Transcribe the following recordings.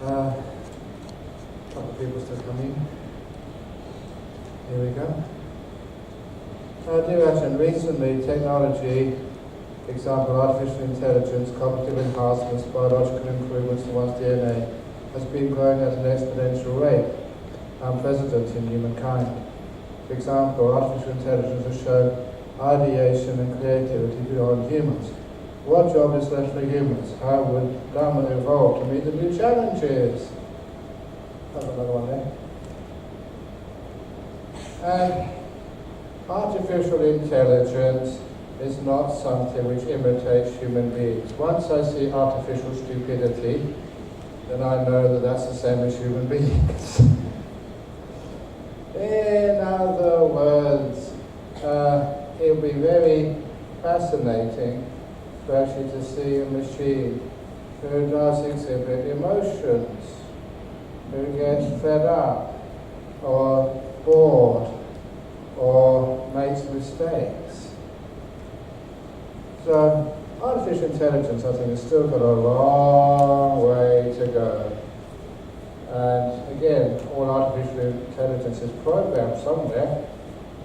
A couple of people still coming. Here we go. Dear Ajahn, recently technology, example artificial intelligence, cognitive enhancements, biological improvements to one's DNA, has been growing at an exponential rate, unprecedented in humankind. For example, artificial intelligence has shown ideation and creativity beyond humans. What job is left for humans? How would Dharma evolve to meet the new challenges? Have another one there. And artificial intelligence is not something which imitates human beings. Once I see artificial stupidity, then I know that that's the same as human beings. In other words, it will be very fascinating to actually to see a machine who does exhibit emotions, who gets fed up, or bored, or makes mistakes. So, artificial intelligence, I think, has still got a long way to go. And again, all artificial intelligence is programmed somewhere,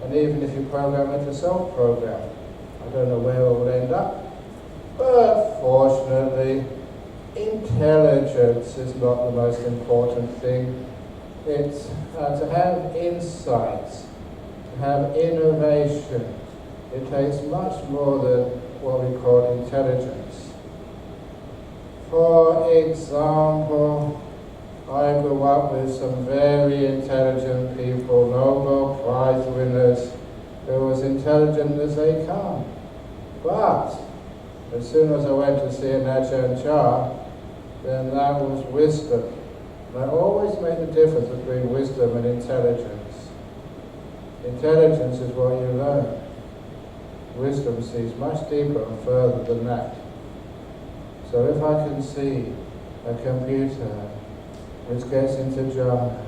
and even if you program it to self-program, I don't know where it will end up. But fortunately, intelligence is not the most important thing. It's to have insights, to have innovation. It takes much more than what we call intelligence. For example, I grew up with some very intelligent people, Nobel Prize winners, who were as intelligent as they come. But as soon as I went to see an Ajahn Chah, then that was wisdom. And I always make the difference between wisdom and intelligence. Intelligence is what you learn. Wisdom sees much deeper and further than that. So if I can see a computer which gets into Zhuang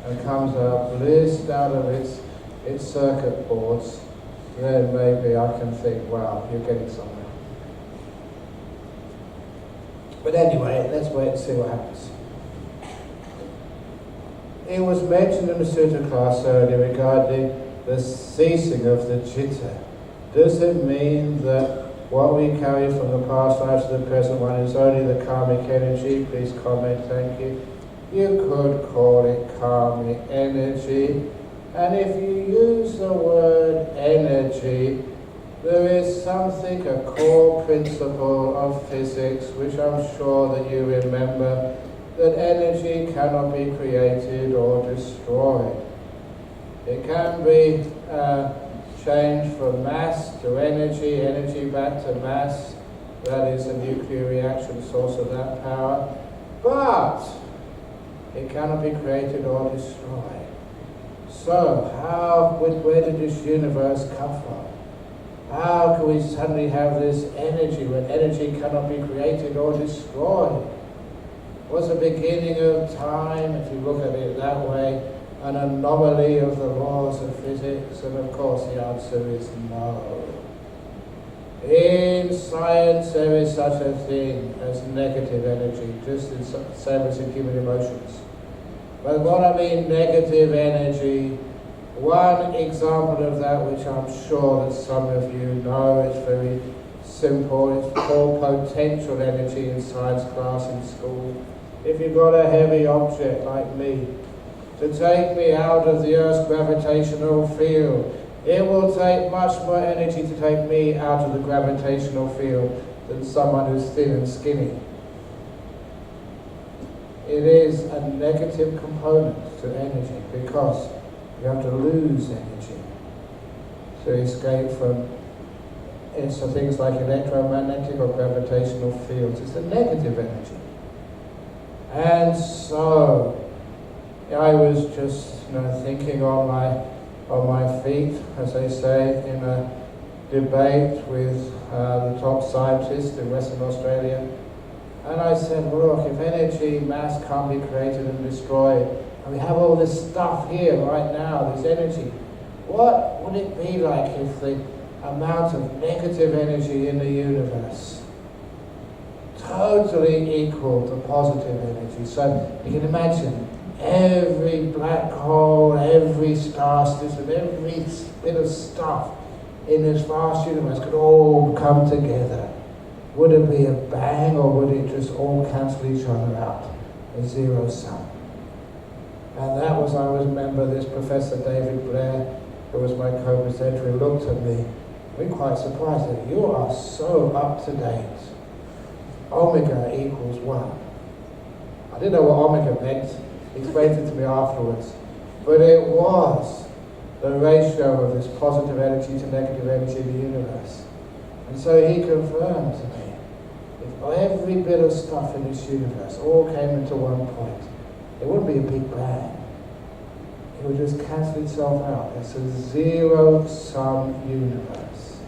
and comes out blissed out of its circuit boards, then maybe I can think, wow, you're getting somewhere. But anyway, let's wait and see what happens. It was mentioned in the Sutta class earlier regarding the ceasing of the citta. Does it mean that what we carry from the past life to the present one is only the karmic energy? Please comment, thank you. You could call it karmic energy. And if you use the word energy, there is something, a core principle of physics, which I'm sure that you remember, that energy cannot be created or destroyed. It can be changed from mass to energy, energy back to mass. That is a nuclear reaction source of that power. But it cannot be created or destroyed. So where did this universe come from? How can we suddenly have this energy when energy cannot be created or destroyed? Was the beginning of time, if you look at it that way, an anomaly of the laws of physics? And of course the answer is no. In science there is such a thing as negative energy, just the same as in human emotions. But what I mean negative energy, one example of that which I'm sure that some of you know, it's very simple, it's called potential energy in science class in school. If you've got a heavy object like me, to take me out of the Earth's gravitational field, it will take much more energy to take me out of the gravitational field than someone who's thin and skinny. It is a negative component to energy because you have to lose energy to escape from things like electromagnetic or gravitational fields. It's a negative energy. And so I was just thinking on my feet, as they say, in a debate with the top scientists in Western Australia. And I said, well, look, if energy, mass can't be created and destroyed, and we have all this stuff here right now, this energy, what would it be like if the amount of negative energy in the universe totally equal to positive energy. So you can imagine every black hole, every star system, every bit of stuff in this vast universe could all come together. Would it be a bang, or would it just all cancel each other out? A zero sum. And that was, I remember this Professor David Blair, who was my co-presenter, looked at me, we're quite surprised that you are so up to date. Omega equals 1. I didn't know what omega meant. He explained it to me afterwards. But it was the ratio of this positive energy to negative energy in the universe. And so he confirmed to me, if every bit of stuff in this universe all came into one point, it wouldn't be a big bang. It would just cancel itself out. It's a zero-sum universe.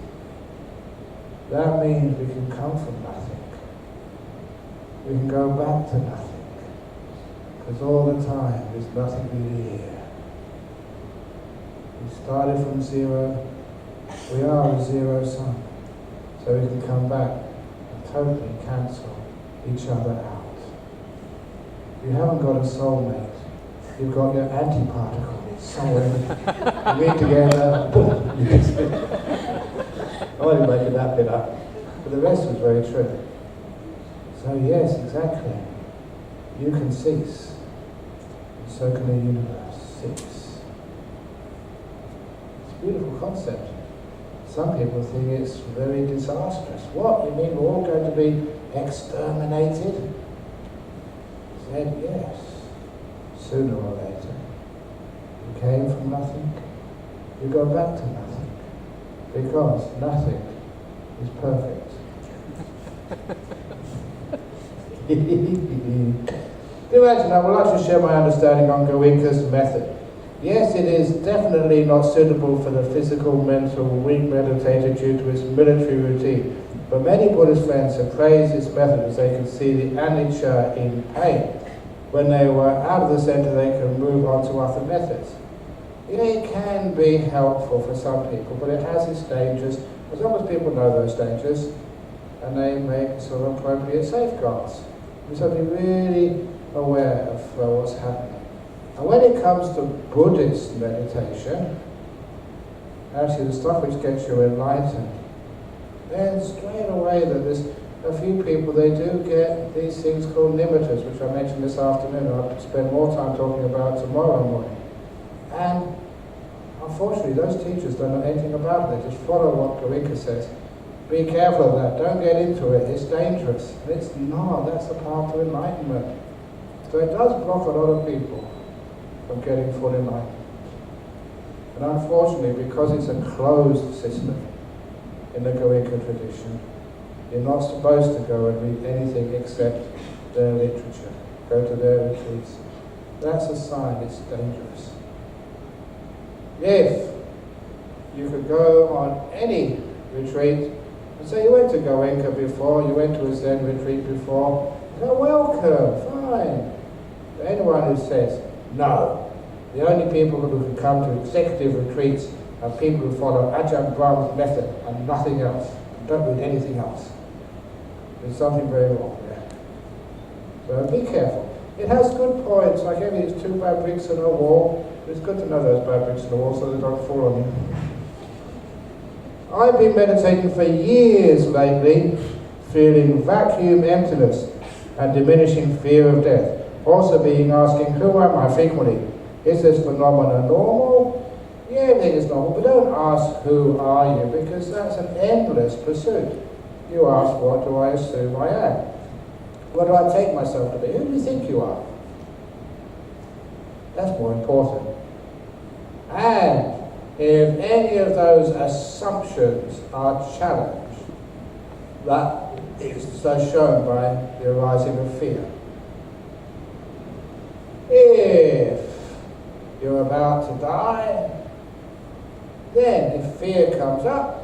That means we can come from nothing. We can go back to nothing. Because all the time, there's nothing really here. We started from zero. We are a zero-sum. So we can come back and totally cancel each other out. You haven't got a soulmate. You've got your antiparticle somewhere. You meet together, boom, you can split. I'm only making that bit up. But the rest was very true. So yes, exactly. You can cease. And so can the universe cease. It's a beautiful concept. Some people think it's very disastrous. What? You mean we're all going to be exterminated? I said yes. Sooner or later. You came from nothing, you go back to nothing. Because nothing is perfect. Imagine, I would like to share my understanding on Goenka's method. Yes, it is definitely not suitable for the physical, mental, weak meditator due to its military routine. But many Buddhist friends have praised this method as they can see the anicca in pain. When they were out of the center, they can move on to other methods. Yeah, it can be helpful for some people, but it has its dangers. As long as people know those dangers, and they make sort of appropriate safeguards. We have to be really aware of what's happening. And when it comes to Buddhist meditation, actually the stuff which gets you enlightened, then straight away that there's a few people, they do get these things called nimittas, which I mentioned this afternoon, and I'll spend more time talking about tomorrow morning. And unfortunately, those teachers don't know anything about it. They just follow what Goenka says. Be careful of that. Don't get into it. It's dangerous. And it's not. That's the path to enlightenment. So it does block a lot of people from getting full enlightenment. And unfortunately, because it's a closed system in the Goenka tradition, you're not supposed to go and read anything except their literature. Go to their retreats. That's a sign it's dangerous. If you could go on any retreat, and say you went to Goenka before, you went to a Zen retreat before, you're welcome, fine. But anyone who says, no, the only people who can come to executive retreats are people who follow Ajahn Brahma's method and nothing else, and don't read anything else. There's something very wrong there. So be careful. It has good points, like these 2 bad bricks in a wall. It's good to know those bad bricks in the wall so they don't fall on you. I've been meditating for years lately, feeling vacuum emptiness and diminishing fear of death. Also being asking, who am I frequently? Is this phenomenon normal? Yeah, everything is normal, but don't ask who are you, because that's an endless pursuit. You ask, what do I assume I am? What do I take myself to be? Who do you think you are? That's more important. And if any of those assumptions are challenged, that is so shown by the arising of fear. If you're about to die, then if fear comes up,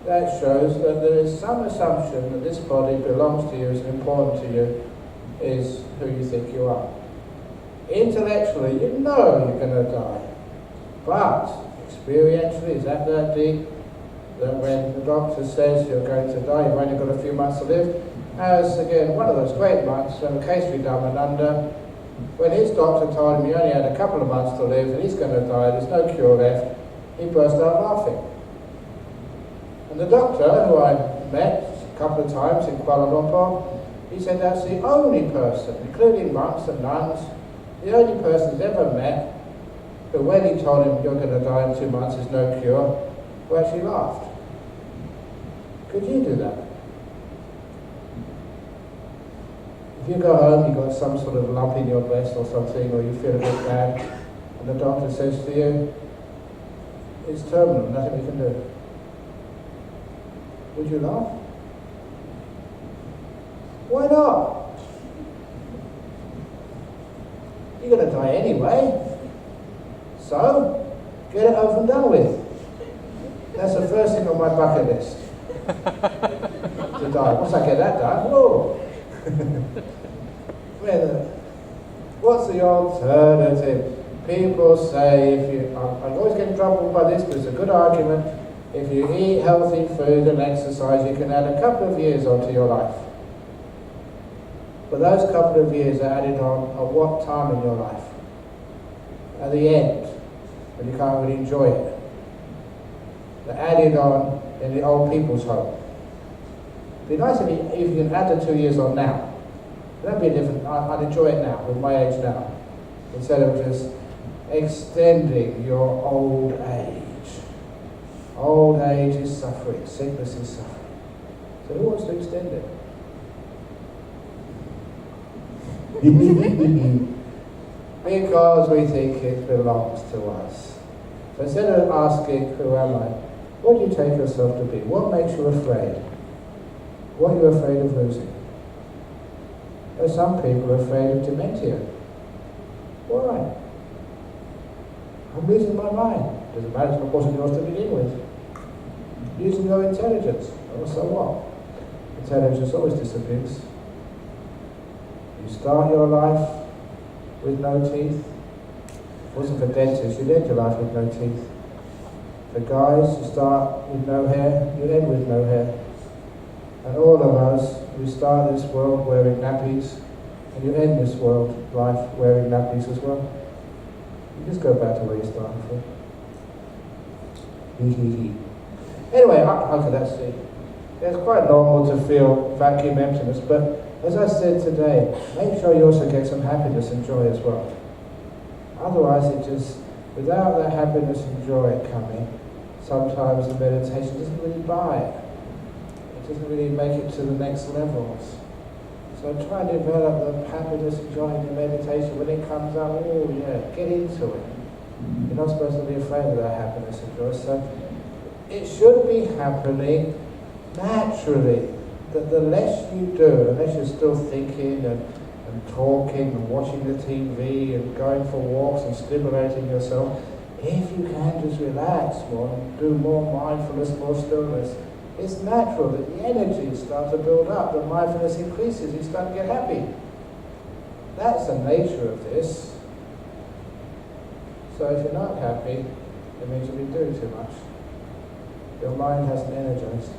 that shows that there is some assumption that this body belongs to you, is important to you, is who you think you are. Intellectually, you know you're going to die. But experientially, is that deep? That when the doctor says you're going to die, you've only got a few months to live, as, again, one of those great monks from Kesari Dhammananda, when his doctor told him he only had a couple of months to live and he's going to die, there's no cure left, he burst out laughing. And the doctor, who I met a couple of times in Kuala Lumpur, he said that's the only person, including monks and nuns, the only person he's ever met who, when he told him you're going to die in 2 months, there's no cure, who actually laughed. Could you do that? If you go home, you've got some sort of lump in your breast or something, or you feel a bit bad, and the doctor says to you, it's terminal, nothing we can do. Would you laugh? Why not? You're going to die anyway. So, get it over and done with. That's the first thing on my bucket list. To die. Once I get that done, whoa! What's the alternative? People say, if you, I'm always getting troubled by this, but it's a good argument. If you eat healthy food and exercise, you can add a couple of years onto your life. But those couple of years are added on at what time in your life? At the end, when you can't really enjoy it. They're added on in the old people's home. It'd be nice if you can add the 2 years on now. That'd be different. I'd enjoy it now, with my age now, instead of just extending your old age. Old age is suffering, sickness is suffering. So who wants to extend it? Because we think it belongs to us. So instead of asking, who am I? What do you take yourself to be? What makes you afraid? What are you afraid of losing? There's some people are afraid of dementia. Why? I'm losing my mind. Doesn't matter if it wasn't yours to begin with. Losing your intelligence. Oh, so what? Intelligence always disappears. You start your life with no teeth. It wasn't for dentists, you'd end your life with no teeth. For guys, you start with no hair, you end with no hair. And all of us, we start this world wearing nappies, and you end this world, life, wearing nappies as well. You just go back to where you started from. Anyway, how could that see? It's quite normal to feel vacuum emptiness, but as I said today, make sure you also get some happiness and joy as well. Otherwise, without that happiness and joy coming, sometimes the meditation doesn't really buy it. It doesn't really make it to the next levels. So try and develop the happiness and joy in your meditation. When it comes up, oh yeah, get into it. You're not supposed to be afraid of that happiness and joy. So it should be happening naturally. That the less you do, unless you're still thinking and talking and watching the TV and going for walks and stimulating yourself, if you can just relax more and do more mindfulness, more stillness, it's natural that the energy starts to build up, the mindfulness increases, you start to get happy. That's the nature of this. So if you're not happy, it means you've been doing too much. Your mind hasn't energized.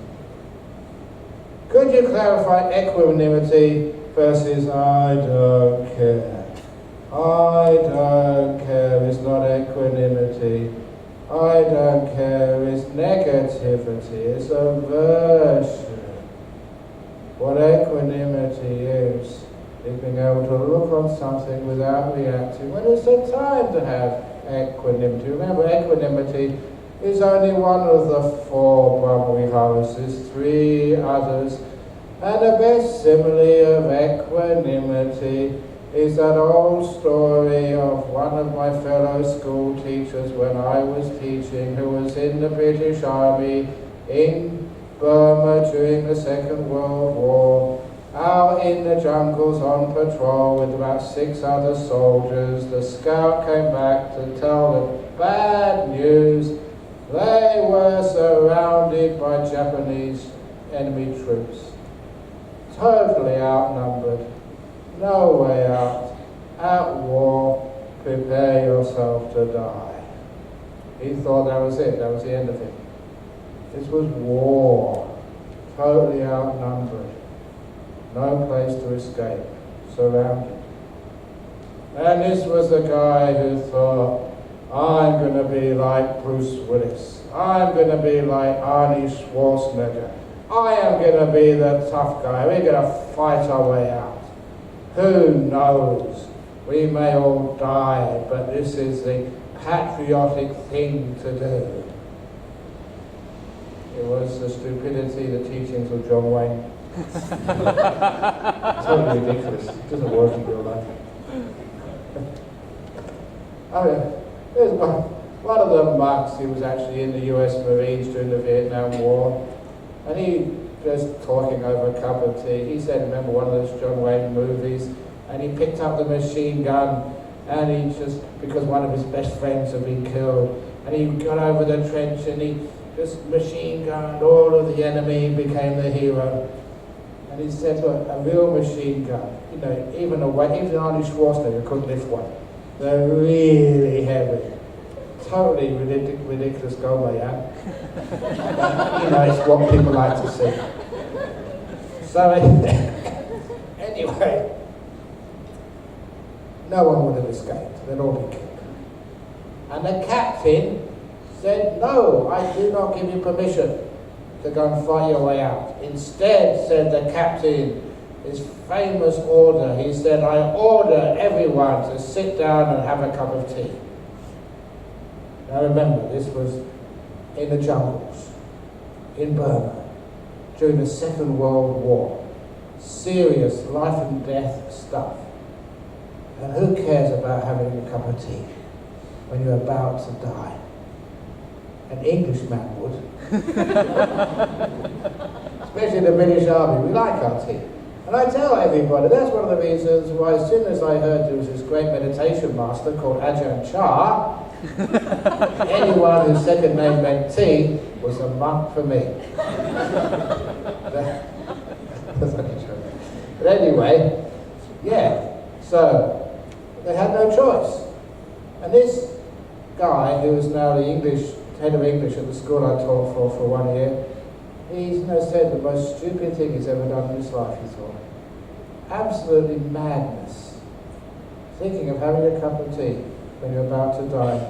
Could you clarify equanimity versus I don't care? I don't care is not equanimity. I don't care is negativity, it's aversion. What equanimity is being able to look on something without reacting when it's the time to have equanimity. Remember, equanimity is only one of the 4 Brahma-viharas. There's 3 others. And the best simile of equanimity is that old story of one of my fellow school teachers when I was teaching, who was in the British Army in Burma during the Second World War, out in the jungles on patrol with about 6 other soldiers. The scout came back to tell them bad news. They were surrounded by Japanese enemy troops. Totally outnumbered. No way out. At war, prepare yourself to die. He thought that was it, that was the end of it. This was war. Totally outnumbered. no place to escape, surrounded. And this was the guy who thought, I'm going to be like Bruce Willis. I'm going to be like Arnie Schwarzenegger. I am going to be the tough guy. We're going to fight our way out. Who knows? We may all die, but this is the patriotic thing to do. It was the stupidity, the teachings of Zhuang. Totally ridiculous. It doesn't work in real life. Oh yeah, there's one of the monks. He was actually in the US Marines during the Vietnam War, and he just talking over a cup of tea. He said, remember one of those John Wayne movies, and he picked up the machine gun, and he just, because one of his best friends had been killed, and he got over the trench and he just machine gunned all of the enemy, became the hero. And he said, look, a real machine gun, you know, even Arnie Schwarzenegger couldn't lift one. They're really heavy. Totally ridiculous goal they have. You know, it's what people like to see. So, anyway, no one would have escaped. They'd all been killed. And the captain said, no, I do not give you permission to go and fight your way out. Instead, said the captain, his famous order, he said, I order everyone to sit down and have a cup of tea. Now remember, this was in the jungles, in Burma, during the Second World War. Serious life and death stuff. And who cares about having a cup of tea when you're about to die? An Englishman would. Especially the British Army, we like our tea. And I tell everybody, that's one of the reasons why as soon as I heard there was this great meditation master called Ajahn Chah, anyone whose second name meant tea was a monk for me. But anyway, yeah, so they had no choice. And this guy, who is now the head of English at the school I taught for 1 year, he's said the most stupid thing he's ever done in his life, he thought. Absolutely madness. Thinking of having a cup of tea when you're about to die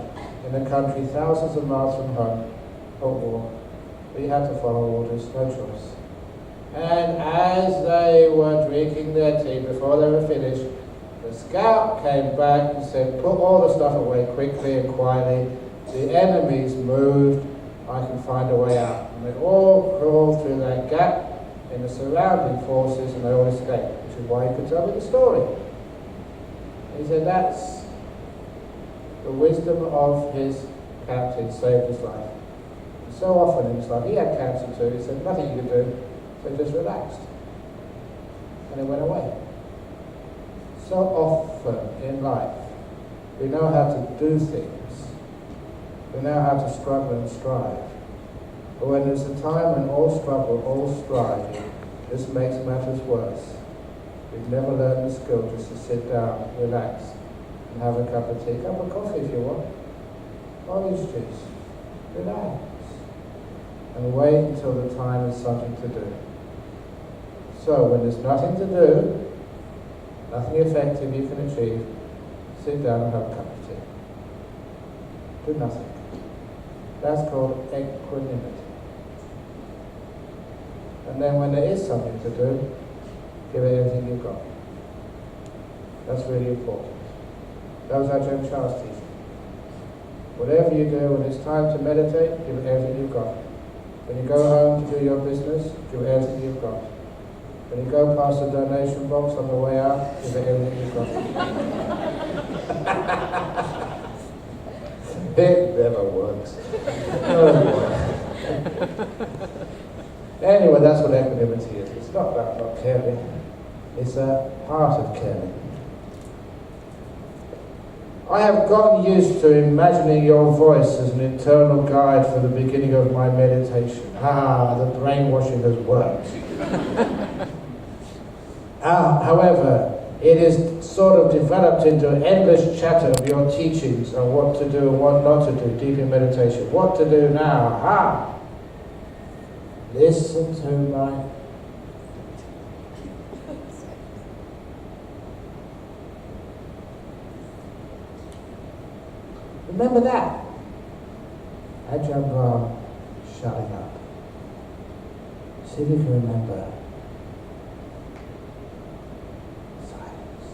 in a country thousands of miles from home, hot war. But you had to follow orders, no choice. And as they were drinking their tea before they were finished, the scout came back and said, put all the stuff away quickly and quietly. The enemy's moved. I can find a way out. And they all crawled through that gap in the surrounding forces and they all escaped, which is why he could tell me the story. He said that's the wisdom of his captain saved his life. And so often in his life, he had cancer too, he said nothing you could do, so just relaxed. And it went away. So often in life, we know how to do things. We know how to struggle and strive. But when there's a time when all struggle, all strive, this makes matters worse. We've never learned the skill just to sit down, relax, and have a cup of tea, cup of coffee if you want, orange juice, relax, and wait until the time is something to do. So when there's nothing to do, nothing effective you can achieve, sit down and have a cup of tea. Do nothing. That's called equanimity. And then when there is something to do, give it everything you've got. That's really important. That was Ajahn Chah's teaching. Whatever you do, when it's time to meditate, give it everything you've got. When you go home to do your business, give it everything you've got. When you go past the donation box on the way out, give it everything you've got. It never works. Anyway, that's what equanimity is. It's not about not caring. It's a part of caring. I have gotten used to imagining your voice as an internal guide for the beginning of my meditation. The brainwashing has worked. However, it is sort of developed into an endless chatter of your teachings on what to do and what not to do deep in meditation. What to do now? Listen to my... Remember that. Ajahn Brahm, shutting up. See if you can remember silence.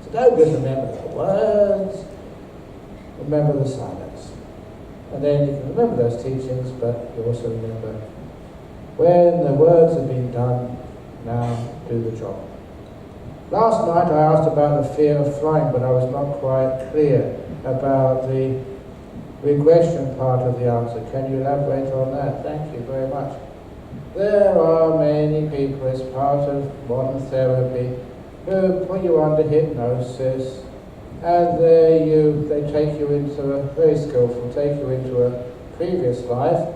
So don't just remember the words, remember the silence. And then you can remember those teachings, but you also remember when the words have been done, now do the job. Last night I asked about the fear of flying, but I was not quite clear about the regression part of the answer. Can you elaborate on that? Thank you very much. There are many people as part of modern therapy who put you under hypnosis, and they take you into a very skillful, take you into a previous life,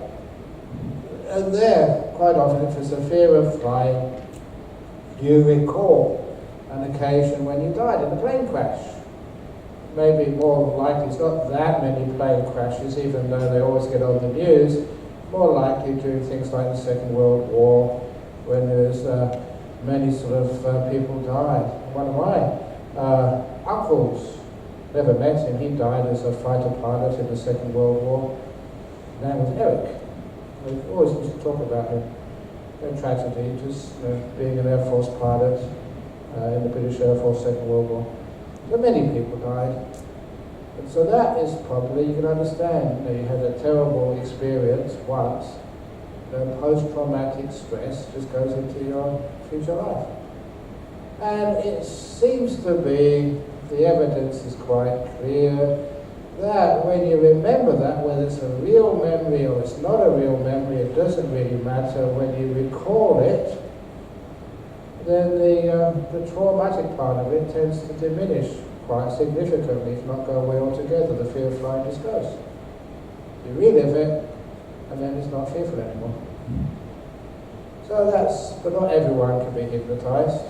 and there, quite often, if it's a fear of flying, you recall an occasion when you died in a plane crash. Maybe more likely, it's not that many plane crashes, even though they always get on the news. More likely during things like the Second World War, when there's many sort of people died. One of my uncles, never met him, he died as a fighter pilot in the Second World War. His name was Eric. We always used to talk about him. No tragedy, just being an Air Force pilot in the British Air Force Second World War. So many people died. And so that is probably, you can understand, you had a terrible experience once, post-traumatic stress just goes into your future life. And it seems to be, the evidence is quite clear, that when you remember that, whether it's a real memory or it's not a real memory, it doesn't really matter. When you recall it, then the traumatic part of it tends to diminish quite significantly, if not go away altogether. The fear of flying just goes. You relive it, and then it's not fearful anymore. So but not everyone can be hypnotized.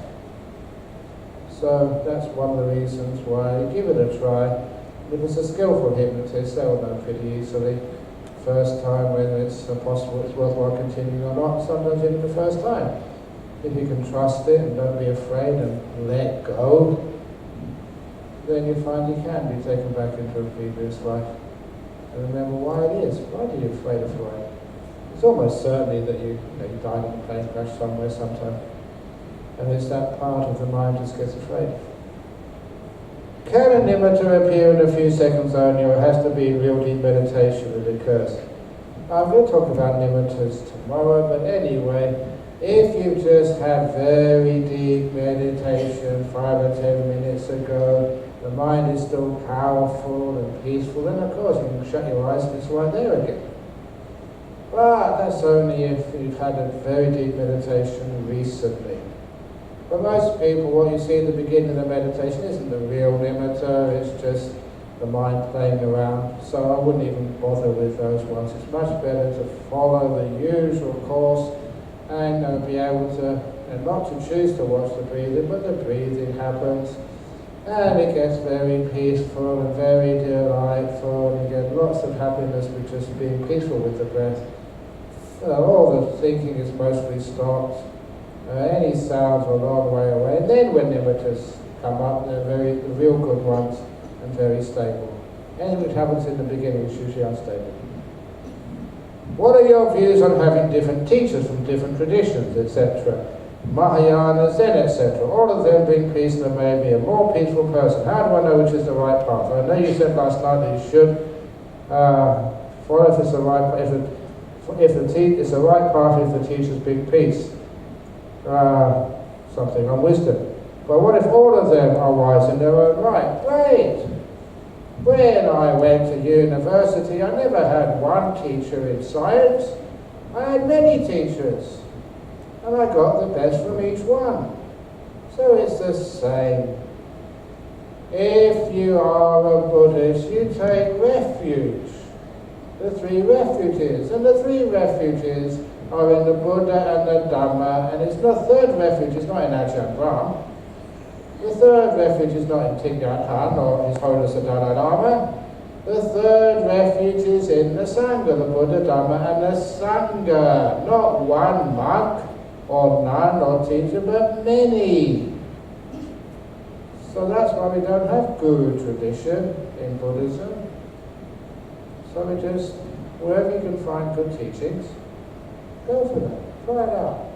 So that's one of the reasons why you give it a try. If it's a skillful hypnotist, they'll know pretty easily. First time, whether it's possible, it's worthwhile continuing or not, sometimes even the first time. If you can trust it and don't be afraid and let go, then you find you can be taken back into a previous life. And remember why it is. Why are you afraid of flying? It's almost certainly that you died in a plane crash somewhere sometime. And it's that part of the mind just gets afraid. Can a nimitta appear in a few seconds only, or it has to be real deep meditation that occurs? I'm going to talk about nimittas tomorrow, but anyway, if you just had very deep meditation 5 or 10 minutes ago, the mind is still powerful and peaceful, then of course you can shut your eyes and it's right there again. But that's only if you've had a very deep meditation recently. For most people, what you see at the beginning of the meditation isn't the real nimitta, it's just the mind playing around. So I wouldn't even bother with those ones. It's much better to follow the usual course and be able to, and not to choose to watch the breathing, but the breathing happens. And it gets very peaceful and very delightful, and you get lots of happiness with just being peaceful with the breath. All the thinking is mostly stopped. Any sounds are a long way away. And then when nimittas come up, they're the real good ones and very stable. Anything that happens in the beginning is usually unstable. What are your views on having different teachers from different traditions, etc.? Mahayana, Zen, etc. All of them bring peace and made me a more peaceful person. How do I know which is the right path? I know you said last night that you should follow if it's the right path. It's the right path if the teachers bring peace. Something on wisdom. But what if all of them are wise in their own right? Great! When I went to university, I never had one teacher in science. I had many teachers. And I got the best from each one. So it's the same. If you are a Buddhist, you take refuge. The 3 refuges. And the 3 refuges are in the Buddha and the Dhamma, and it's the 3rd refuge is not in Ajahn Brahm. The 3rd refuge is not in Thich Nhat Hanh or His Holiness the Dalai Lama. The 3rd refuge is in the Sangha, the Buddha, Dhamma, and the Sangha. Not one monk or nun or teacher, but many. So that's why we don't have guru tradition in Buddhism. So we just, wherever you can find good teachings, go for them, try it out.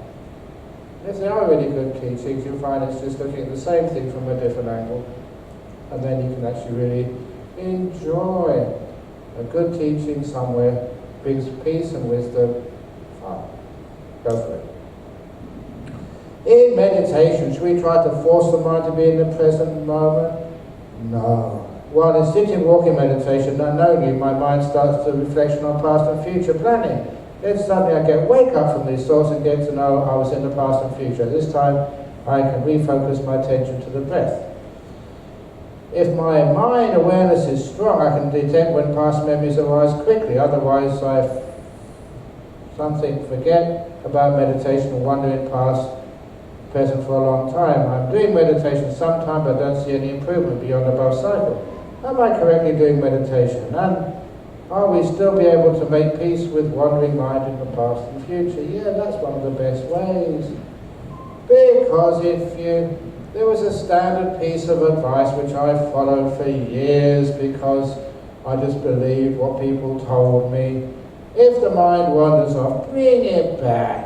If they are really good teachings, you'll find it's just looking at the same thing from a different angle. And then you can actually really enjoy a good teaching somewhere, brings peace and wisdom. Fine, go for it. In meditation, should we try to force the mind to be in the present moment? No. While in sitting walking meditation, unknowingly my mind starts to reflection on past and future planning. Then suddenly I wake up from this source and get to know I was in the past and future. This time I can refocus my attention to the breath. If my mind awareness is strong, I can detect when past memories arise quickly. Otherwise I forget about meditation and wander in past, present for a long time. I'm doing meditation sometime but don't see any improvement beyond above cycle. Am I correctly doing meditation? And are we still be able to make peace with wandering mind in the past and future? Yeah, that's one of the best ways. Because there was a standard piece of advice which I followed for years because I just believed what people told me. If the mind wanders off, bring it back.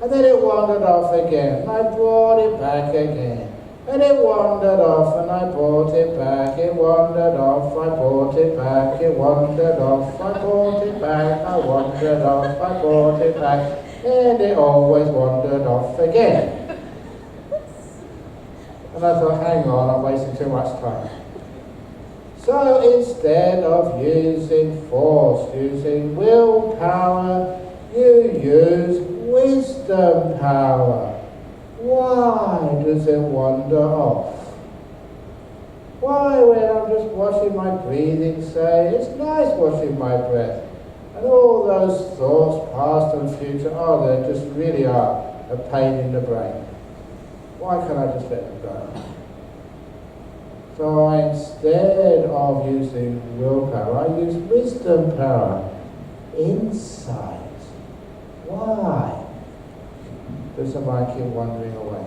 And then it wandered off again, and I brought it back again. And it wandered off, and I brought it back. It wandered off, I brought it back. It wandered off, I brought it back. I wandered off, I brought it back. And it always wandered off again. And I thought, hang on, I'm wasting too much time. So instead of using force, using willpower, you use wisdom power. Why does it wander off? Why, when I'm just watching my breathing, say, it's nice watching my breath. And all those thoughts, past and future, they just really are a pain in the brain. Why can't I just let them go? So instead of using willpower, I use wisdom power, insight. Why does the mind keep wandering away?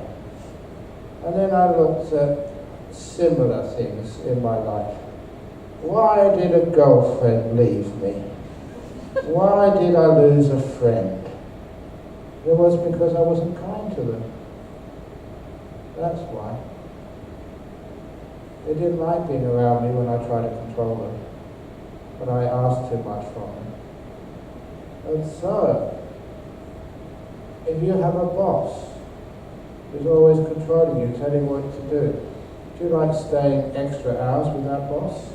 And then I looked at similar things in my life. Why did a girlfriend leave me? Why did I lose a friend? It was because I wasn't kind to them. That's why. They didn't like being around me when I tried to control them, when I asked too much from them. And so, if you have a boss who's always controlling you, telling you what to do, do you like staying extra hours with that boss?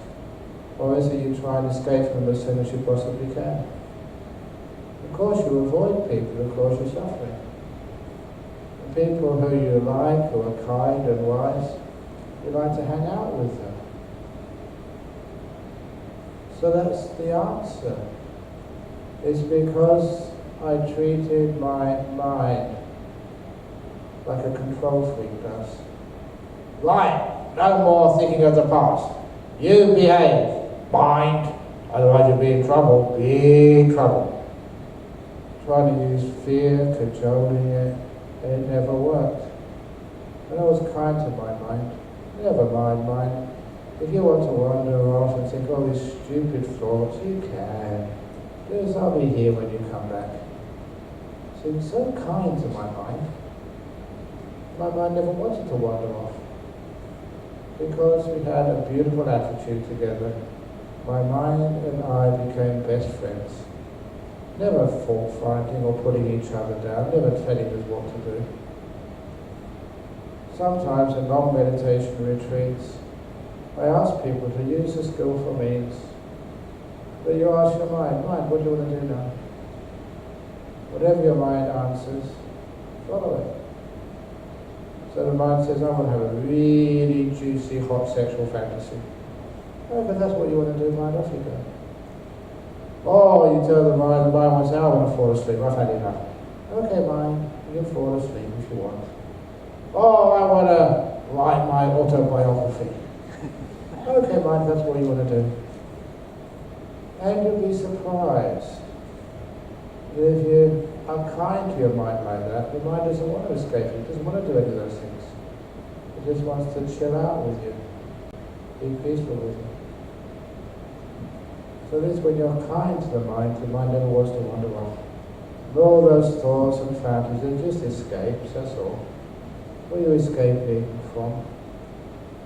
Or is it you try and escape from them as soon as you possibly can? Of course you avoid people who cause you suffering. The people who you like, who are kind and wise, you like to hang out with them. So that's the answer. It's because I treated my mind like a control freak does. Right, no more thinking of the past. You behave, mind, otherwise you'll be in trouble, big trouble. Trying to use fear, cajoling it, and it never worked. And I was kind to my mind. Never mind, mind. If you want to wander off and think all these stupid thoughts, you can. Because I'll be here when you come back. So he was so kind to my mind. My mind never wanted to wander off. Because we had a beautiful attitude together, my mind and I became best friends. Never fault finding or putting each other down, never telling us what to do. Sometimes in long meditation retreats, I ask people to use the skillful means. But you ask your mind, what do you want to do now? Whatever your mind answers, follow it. So the mind says, I want to have a really juicy, hot sexual fantasy. Oh, but that's what you want to do, mind, off you go. Oh, you tell the mind wants, I want to fall asleep, I've had enough. Okay, mind, you can fall asleep if you want. Oh, I want to write my autobiography. Okay, mind, that's what you want to do. And you'll be surprised that if you are kind to your mind like that, the mind doesn't want to escape it, it doesn't want to do any of those things. It just wants to chill out with you, be peaceful with you. So this, when you're kind to the mind never wants to wander off. And all those thoughts and fantasies are just escapes, that's all. What are you escaping from?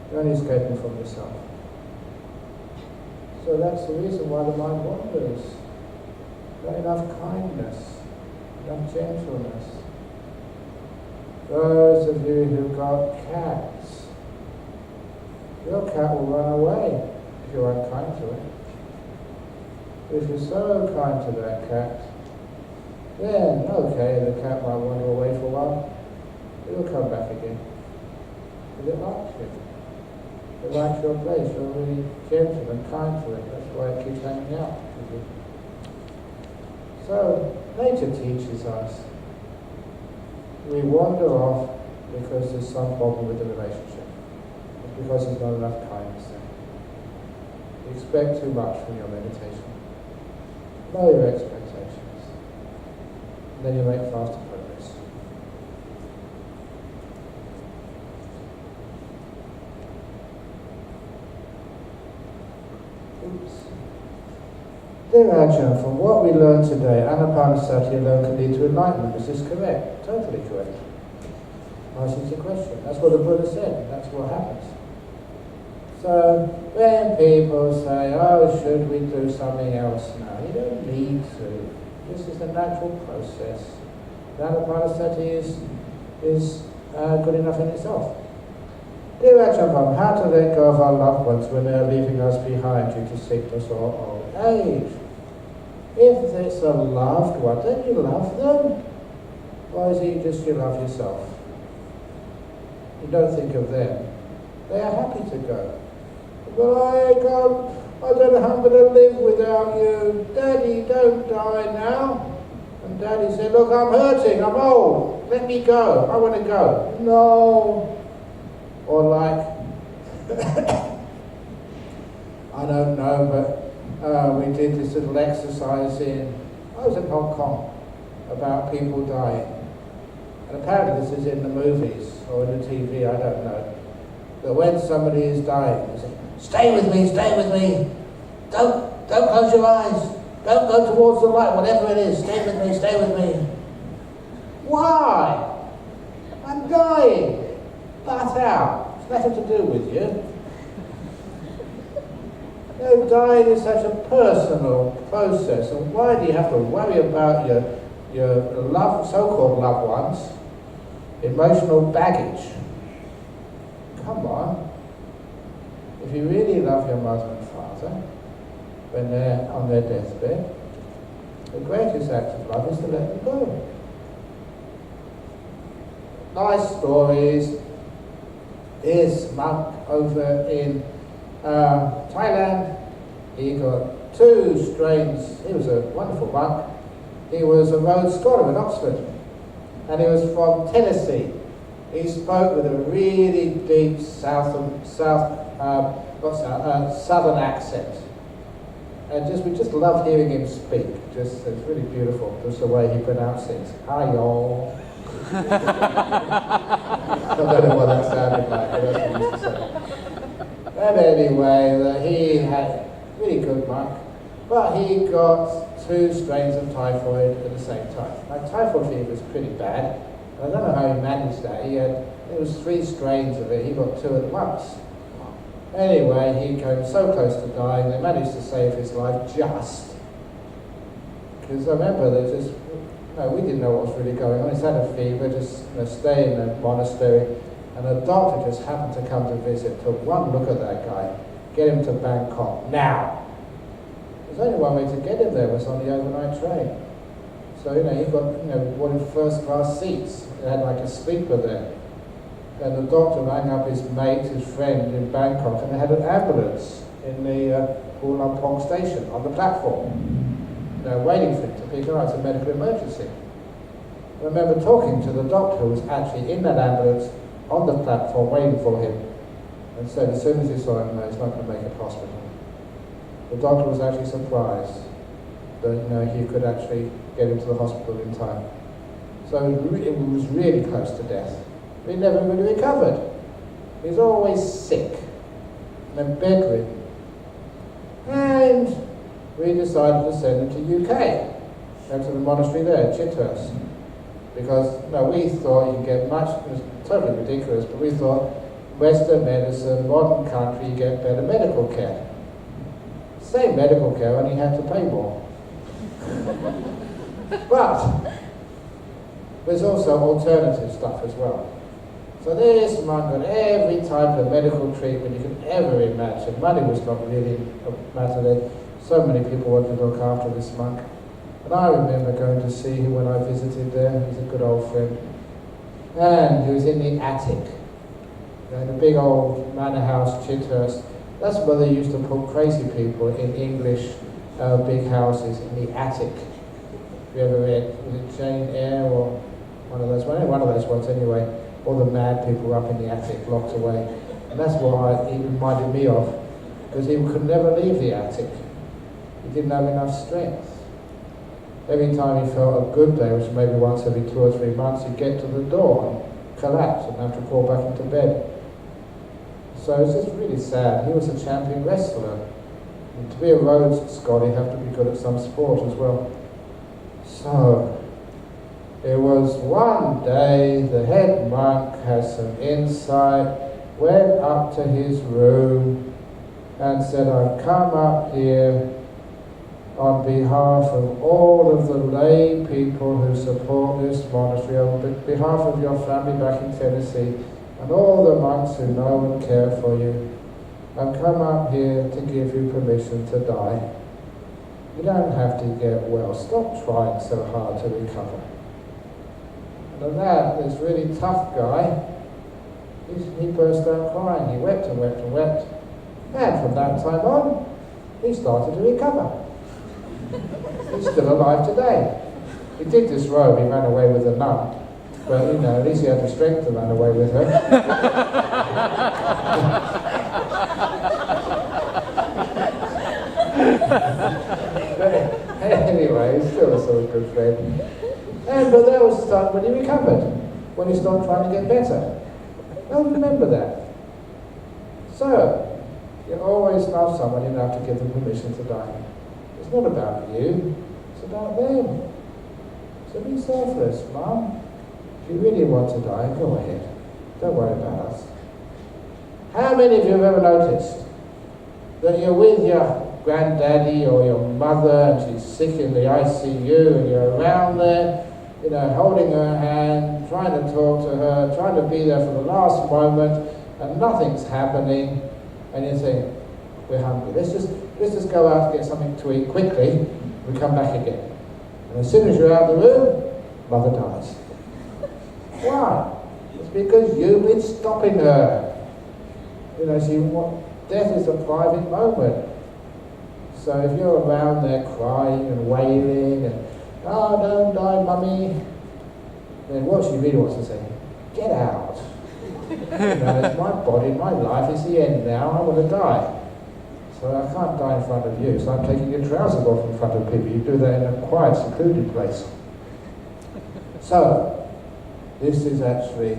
You're only escaping from yourself. So that's the reason why the mind wanders. Not enough kindness, enough gentleness. Those of you who've got cats, your cat will run away if you're unkind to it. If you're so kind to that cat, then okay, the cat might wander away for a while, but it'll come back again. Because it likes you. It likes your place. You're really gentle and kind to it. That's why it keeps hanging out with you. So, nature teaches us. We wander off because there's some problem with the relationship. It's because there's not enough kindness there. You expect too much from your meditation. Lower your expectations. And then you make faster progress. Oops. Dear Ajahn, from what we learned today, Anapanasati alone can lead to enlightenment. Is this correct? Totally correct. Asking the question. That's what the Buddha said. That's what happens. So, when people say, oh, should we do something else now? You don't need to. This is the natural process. Anapanasati is good enough in itself. Dear Ajahn, how to let go of our loved ones when they are leaving us behind due to sickness or old age? If it's a loved one, don't you love them? Or is it just you love yourself? You don't think of them. They are happy to go. But I don't know how I'm going to live without you. Daddy, don't die now. And Daddy said, look, I'm hurting, I'm old. Let me go, I want to go. No. Or like, I don't know, but we did this little exercise I was in Hong Kong, about people dying. And apparently this is in the movies, or in the TV, I don't know. But when somebody is dying, they say, stay with me, don't close your eyes, don't go towards the light, whatever it is, stay with me. Why? I'm dying. Butt out. It's nothing to do with you. Dying is such a personal process, and why do you have to worry about your so-called loved ones' emotional baggage? Come on. If you really love your mother and father, when they're on their deathbed, the greatest act of love is to let them go. Nice stories. This monk over in Thailand, he got 2 strains. He was a wonderful monk. He was a Rhodes Scholar in Oxford, and he was from Tennessee. He spoke with a really deep southern accent, and we just loved hearing him speak. It's really beautiful, just the way he pronounced things. Hi y'all. I don't know what that sounded like, but that's what he used to say. And anyway, he had a really good monk, but he got 2 strains of typhoid at the same time. Now, typhoid fever is pretty bad. I don't know how he managed that. There was 3 strains of it. He got 2 at once. Anyway, he came so close to dying. They managed to save his life just. Because I remember we didn't know what was really going on. He's had a fever, just stay in the monastery, and a doctor just happened to come to visit. Took one look at that guy, get him to Bangkok now. There's only one way to get him there, was on the overnight train. So he got one of first-class seats. They had like a sleeper there. And the doctor rang up his mate, his friend in Bangkok, and they had an ambulance in the Ulampong station on the platform. Waiting for him to pick her up. It's a medical emergency. I remember talking to the doctor who was actually in that ambulance on the platform waiting for him, and said as soon as he saw him, no, he's not going to make it to hospital. The doctor was actually surprised that he could actually get him to the hospital in time. So it was really close to death. He never really recovered. He's always sick and bedridden. And we decided to send him to UK, to the monastery there, Chithurst. Because we thought you get much, it was totally ridiculous, but we thought Western medicine, modern country, you get better medical care. Same medical care, only you have to pay more. But there's also alternative stuff as well. So this monk got every type of medical treatment you can ever imagine. Money was not really a matter then. So many people wanted to look after this monk. And I remember going to see him when I visited there. He's a good old friend. And he was in the attic. In the big old manor house, Chithurst. That's where they used to put crazy people in English big houses, in the attic. Have you ever read, was it Jane Eyre or one of those? Well, one of those ones anyway. All the mad people were up in the attic, locked away. And that's what he reminded me of, because he could never leave the attic. He didn't have enough strength. Every time he felt a good day, which maybe once every 2 or 3 months, he'd get to the door and collapse and have to crawl back into bed. So it's just really sad. He was a champion wrestler. And to be a Rhodes Scholar, you have to be good at some sport as well. So it was one day the head monk had some insight, went up to his room and said, I've come up here on behalf of all of the lay people who support this monastery, on behalf of your family back in Tennessee, and all the monks who know and care for you. I've come up here to give you permission to die. You don't have to get well. Stop trying so hard to recover. And on that, this really tough guy, he burst out crying. He wept and wept and wept. And from that time on, he started to recover. He's still alive today. He did disrobe, he ran away with a nun. But, at least he had the strength to run away with her. But anyway, he's still a sort of good friend. But that was the time when he recovered, when he started trying to get better. Now remember that. So, you always love someone, you don't have to give them permission to die. It's not about you, it's about them. So be selfless, Mum. If you really want to die, go ahead. Don't worry about us. How many of you have ever noticed that you're with your granddaddy or your mother and she's sick in the ICU and you're around there, holding her hand, trying to talk to her, trying to be there for the last moment, and nothing's happening, and you think, we're hungry. Let's just go out to get something to eat quickly, we come back again. And as soon as you're out of the room, Mother dies. Why? It's because you've been stopping her. Death is a private moment. So if you're around there crying and wailing and, oh, don't die, Mummy, then what she really wants to say, get out. It's my body, my life is the end now, I want to die. So I can't die in front of you, so I'm taking your trousers off in front of people. You do that in a quiet, secluded place. So, this is actually,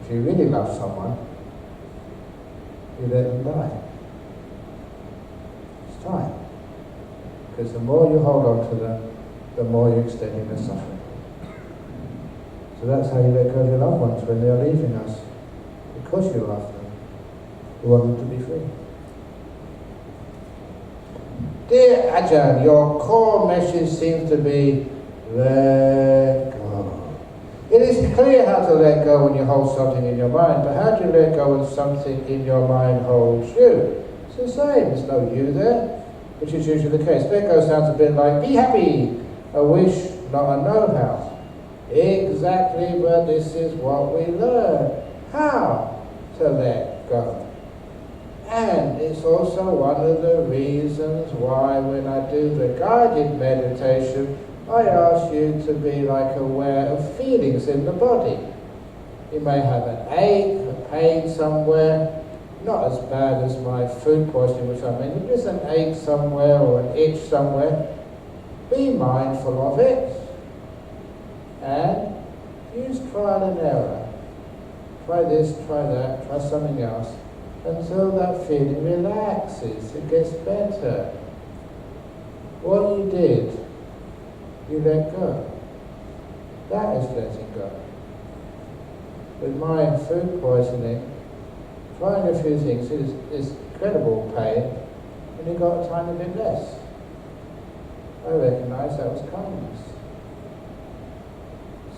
if you really love someone, you let them die. It's time. Because the more you hold on to them, the more you're extending their suffering. So that's how you let go of your loved ones when they're leaving us. Because you love them, you want them to be free. Dear Ajahn, your core message seems to be, let go. It is clear how to let go when you hold something in your mind, but how do you let go when something in your mind holds you? It's the same, there's no you there, which is usually the case. Let go sounds a bit like, be happy, a wish, not a know-how. Exactly, but this is what we learn. How to let go. And it's also one of the reasons why when I do the guided meditation, I ask you to be aware of feelings in the body. You may have an ache, a pain somewhere, not as bad as my food poisoning, which I mean, if there's an ache somewhere or an itch somewhere, be mindful of it and use trial and error. try this, try that, try something else, until that feeling relaxes, it gets better. What you did, you let go. That is letting go. With my food poisoning, trying a few things is incredible pain, and you got a tiny bit less. I recognise that was kindness.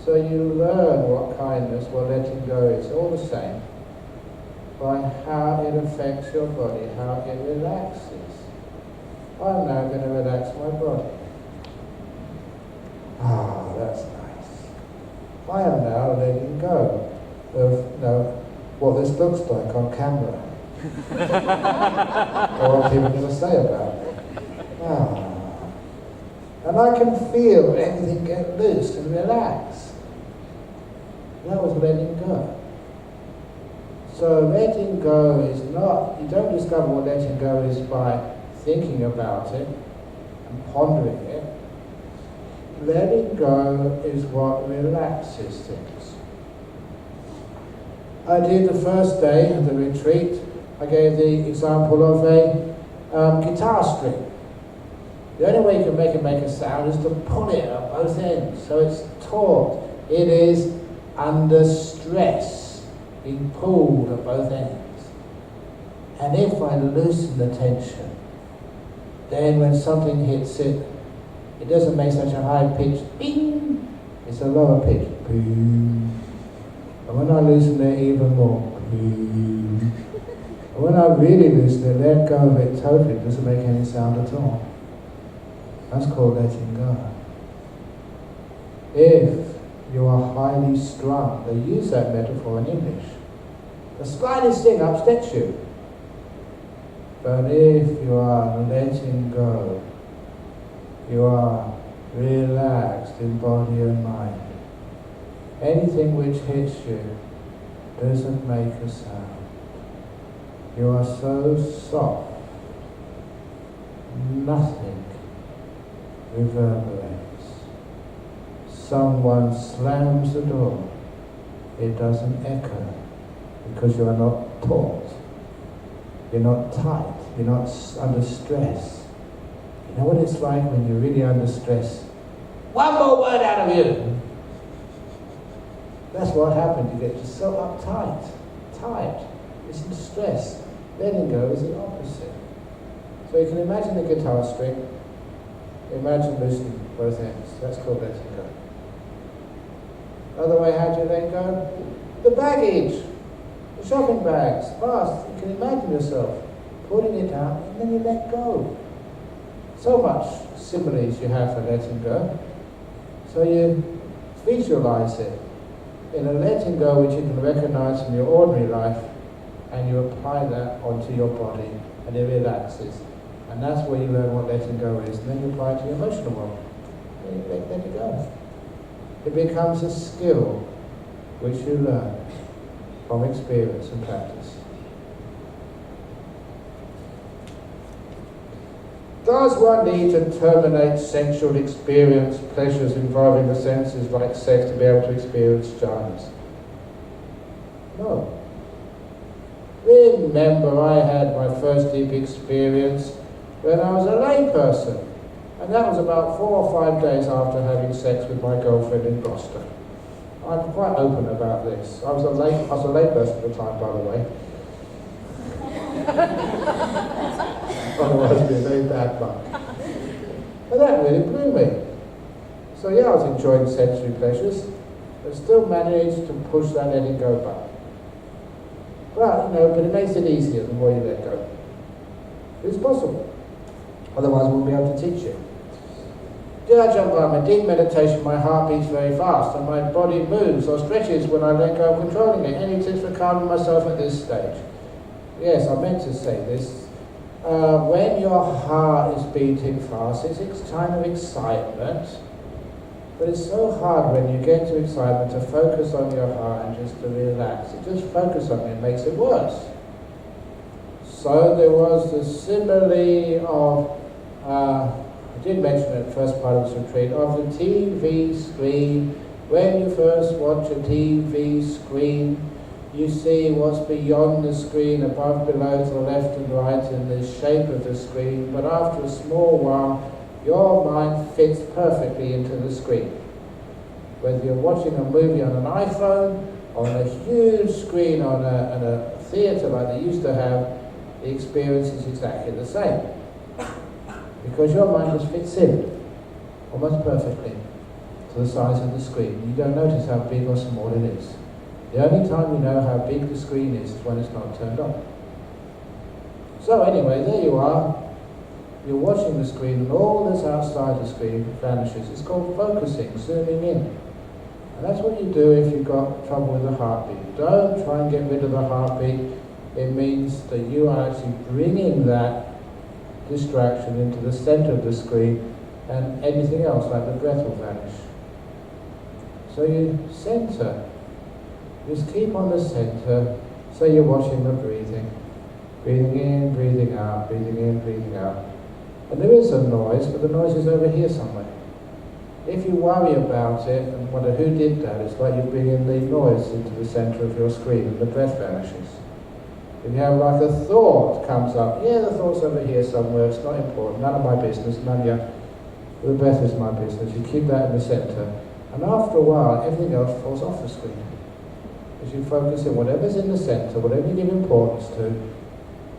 So you learn what kindness, what letting go is, all the same, by how it affects your body, how it relaxes. I'm now going to relax my body. Ah, that's nice. I am now letting go of what this looks like on camera. Or what people are going to say about me. Ah. And I can feel everything get loose and relax. That was letting go. So letting go is not, you don't discover what letting go is by thinking about it and pondering it. Letting go is what relaxes things. I did the first day of the retreat, I gave the example of a guitar string. The only way you can make it make a sound is to pull it at both ends, so it's taut. It is under stress, being pulled at both ends. And if I loosen the tension, then when something hits it, it doesn't make such a high pitch bing, it's a lower pitch boom. And when I loosen it even more, boom. And when I really loosen it, let go of it totally, it doesn't make any sound at all. That's called letting go. If you are highly strung, they use that metaphor in English. The slightest thing upsets you. But if you are letting go, you are relaxed in body and mind. Anything which hits you doesn't make a sound. You are so soft, nothing reverberates. Someone slams the door, it doesn't echo, because you are not taut, you're not tight, you're not under stress. You know what it's like when you're really under stress? One more word out of you! That's what happens, you get just so uptight, tight, it's in stress. Letting go is the opposite. So you can imagine a guitar string, imagine loosening both ends, that's called letting go. Other way, how do you let go? The baggage, the shopping bags, fast. You can imagine yourself putting it down and then you let go. So much similes you have for letting go. So you visualize it in a letting go which you can recognize from your ordinary life, and you apply that onto your body and it relaxes. And that's where you learn what letting go is, and then you apply it to your emotional world. And you let it go. It becomes a skill which you learn from experience and practice. Does one need to terminate sensual experience, pleasures involving the senses like sex, to be able to experience jhanas? No. Remember, I had my first deep experience when I was a lay person. And that was about 4 or 5 days after having sex with my girlfriend in Gloucester. I'm quite open about this. I was a lay person at the time, by the way. Otherwise it'd be a very bad monk. And that really blew me. So yeah, I was enjoying sensory pleasures, but still managed to push that letting go button. But it makes it easier the more you let go. It's possible. Otherwise I wouldn't be able to teach you. Did I jump on in deep meditation, my heart beats very fast and my body moves or stretches when I let go of controlling it. Any tips for calming myself at this stage? Yes, I meant to say this. When your heart is beating fast, it's a kind of excitement, but it's so hard when you get to excitement to focus on your heart and just to relax. It just focus on it makes it worse. So there was the simile of, I did mention it in the first part of this retreat, of the TV screen. When you first watch a TV screen, You see what's beyond the screen, above, below, to the left and right in the shape of the screen, but after a small while your mind fits perfectly into the screen. Whether you're watching a movie on an iPhone, on a huge screen on a theatre like they used to have, the experience is exactly the same. Because your mind just fits in, almost perfectly, to the size of the screen. You don't notice how big or small it is. The only time you know how big the screen is when it's not turned on. So anyway, there you are. You're watching the screen and all that's outside the screen vanishes. It's called focusing, zooming in. And that's what you do if you've got trouble with the heartbeat. Don't try and get rid of the heartbeat. It means that you are actually bringing that distraction into the center of the screen, and anything else like the breath will vanish. So you center. Just keep on the center, so you're watching the breathing. Breathing in, breathing out, breathing in, breathing out. And there is a noise, but the noise is over here somewhere. If you worry about it and wonder who did that, it's like you bring in the noise into the center of your screen and the breath vanishes. If you have like a thought comes up, yeah, the thought's over here somewhere, it's not important, none of my business, none of your, the breath is my business. You keep that in the center. And after a while, everything else falls off the screen. As you focus in whatever's in the center, whatever you give importance to,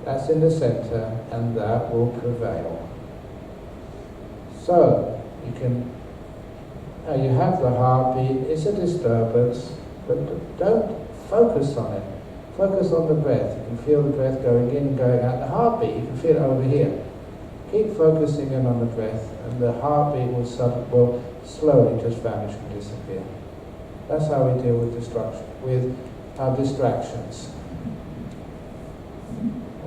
that's in the center, and that will prevail. So, you have the heartbeat, it's a disturbance, but don't focus on it. Focus on the breath. You can feel the breath going in and going out. The heartbeat, you can feel it over here. Keep focusing in on the breath, and the heartbeat will slowly just vanish and disappear. That's how we deal with our distractions.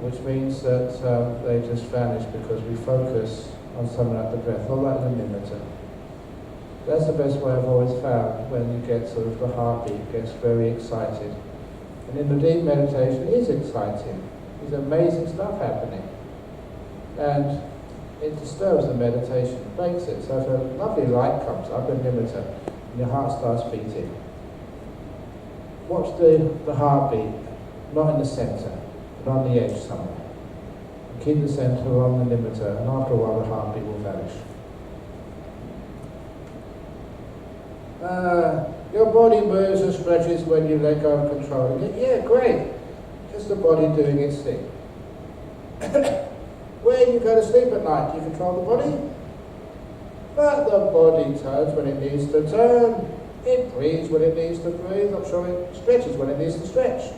Which means that they just vanish because we focus on something like the breath, not like the limiter. That's the best way I've always found when you get sort of the heartbeat gets very excited. And in the deep meditation, it is exciting. There's amazing stuff happening. And it disturbs the meditation, breaks it. So if a lovely light comes up, a limiter, and your heart starts beating, watch the heartbeat, not in the center, but on the edge somewhere. And keep the center on the limiter, and after a while the heartbeat will vanish. Your body moves and stretches when you let go of controlling it. Yeah, great. Just the body doing its thing. When you go to sleep at night, do you control the body? But the body turns when it needs to turn. It breathes when it needs to breathe. I'm sure it stretches when it needs to stretch.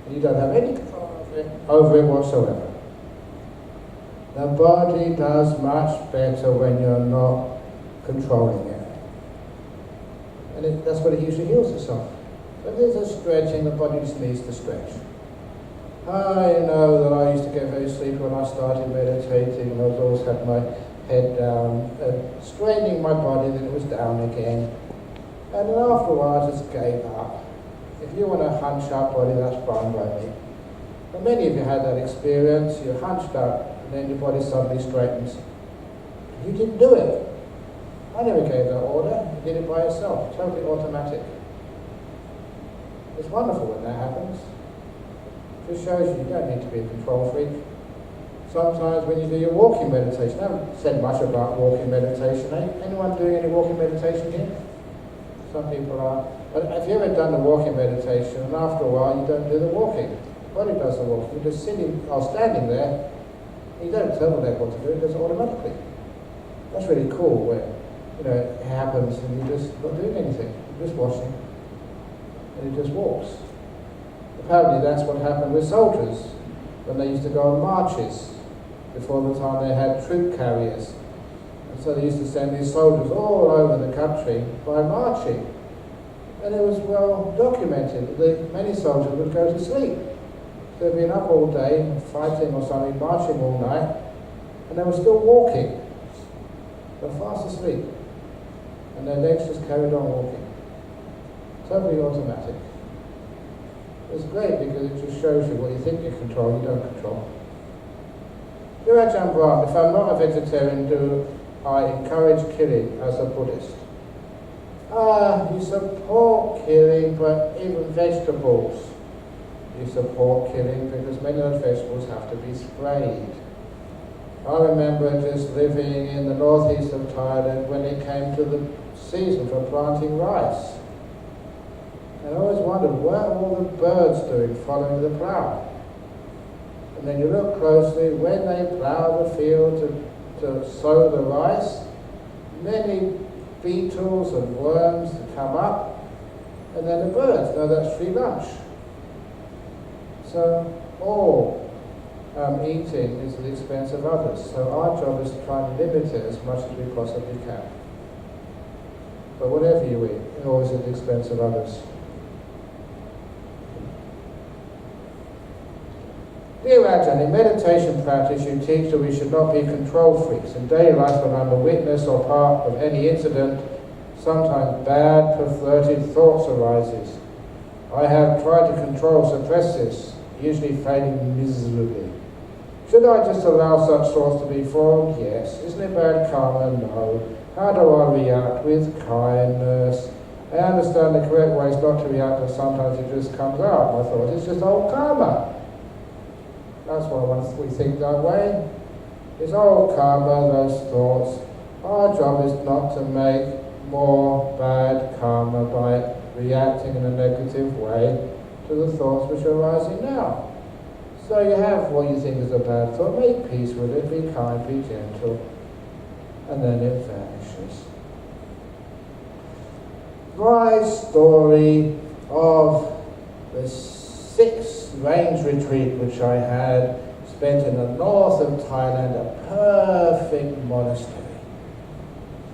And you don't have any control over it whatsoever. The body does much better when you're not controlling it. And that's what it usually heals itself. If there's a stretching, the body just needs to stretch. I know that I used to get very sleepy when I started meditating, and I always had my head down, straining my body, then it was down again. And then after a while I just gave up. If you want a hunched up body, that's fine by me. But many of you had that experience, you're hunched up, and then your body suddenly straightens. You didn't do it. I never gave that order, you did it by yourself, totally automatic. It's wonderful when that happens. It just shows you don't need to be a control freak. Sometimes when you do your walking meditation, I haven't said much about walking meditation. Anyone doing any walking meditation here? Some people are. But have you ever done the walking meditation and after a while you don't do the walking? The body does the walking. You're just sitting or standing there, and you don't tell the leg what to do, it does it automatically. That's really cool where it happens and you're just not doing anything. You're just watching. And it just walks. Apparently that's what happened with soldiers when they used to go on marches before the time they had troop carriers. And so they used to send these soldiers all over the country by marching. And it was well documented that many soldiers would go to sleep. They'd been up all day, fighting or something, marching all night, and they were still walking. They were fast asleep. And their legs just carried on walking. Totally automatic. It's great because it just shows you what you think you control, you don't control. Ajahn Brahm, if I'm not a vegetarian, do I encourage killing as a Buddhist? You support killing, but even vegetables. you support killing because many of those vegetables have to be sprayed. I remember just living in the northeast of Thailand when it came to the season for planting rice. And I always wondered, what are all the birds doing following the plough? And then you look closely, when they plough the field to sow the rice, many beetles and worms come up, and then the birds know that's free lunch. So all eating is at the expense of others. So our job is to try and limit it as much as we possibly can. But whatever you eat, it's always at the expense of others. Dear Ajahn, in meditation practice you teach that we should not be control freaks. In daily life, when I'm a witness or part of any incident, sometimes bad, perverted thoughts arises. I have tried to control, suppress this, usually failing miserably. Should I just allow such thoughts to be formed? Yes. Isn't it bad karma? No. How do I react? With kindness. I understand the correct way is not to react, but sometimes it just comes out. My thought, it's just old karma. That's why once we think that way. It's old karma, those thoughts. Our job is not to make more bad karma by reacting in a negative way to the thoughts which are arising now. So you have what you think is a bad thought, make peace with it, be kind, be gentle, and then it vanishes. My story of the 6th range retreat which I had spent in the north of Thailand, a perfect monastery.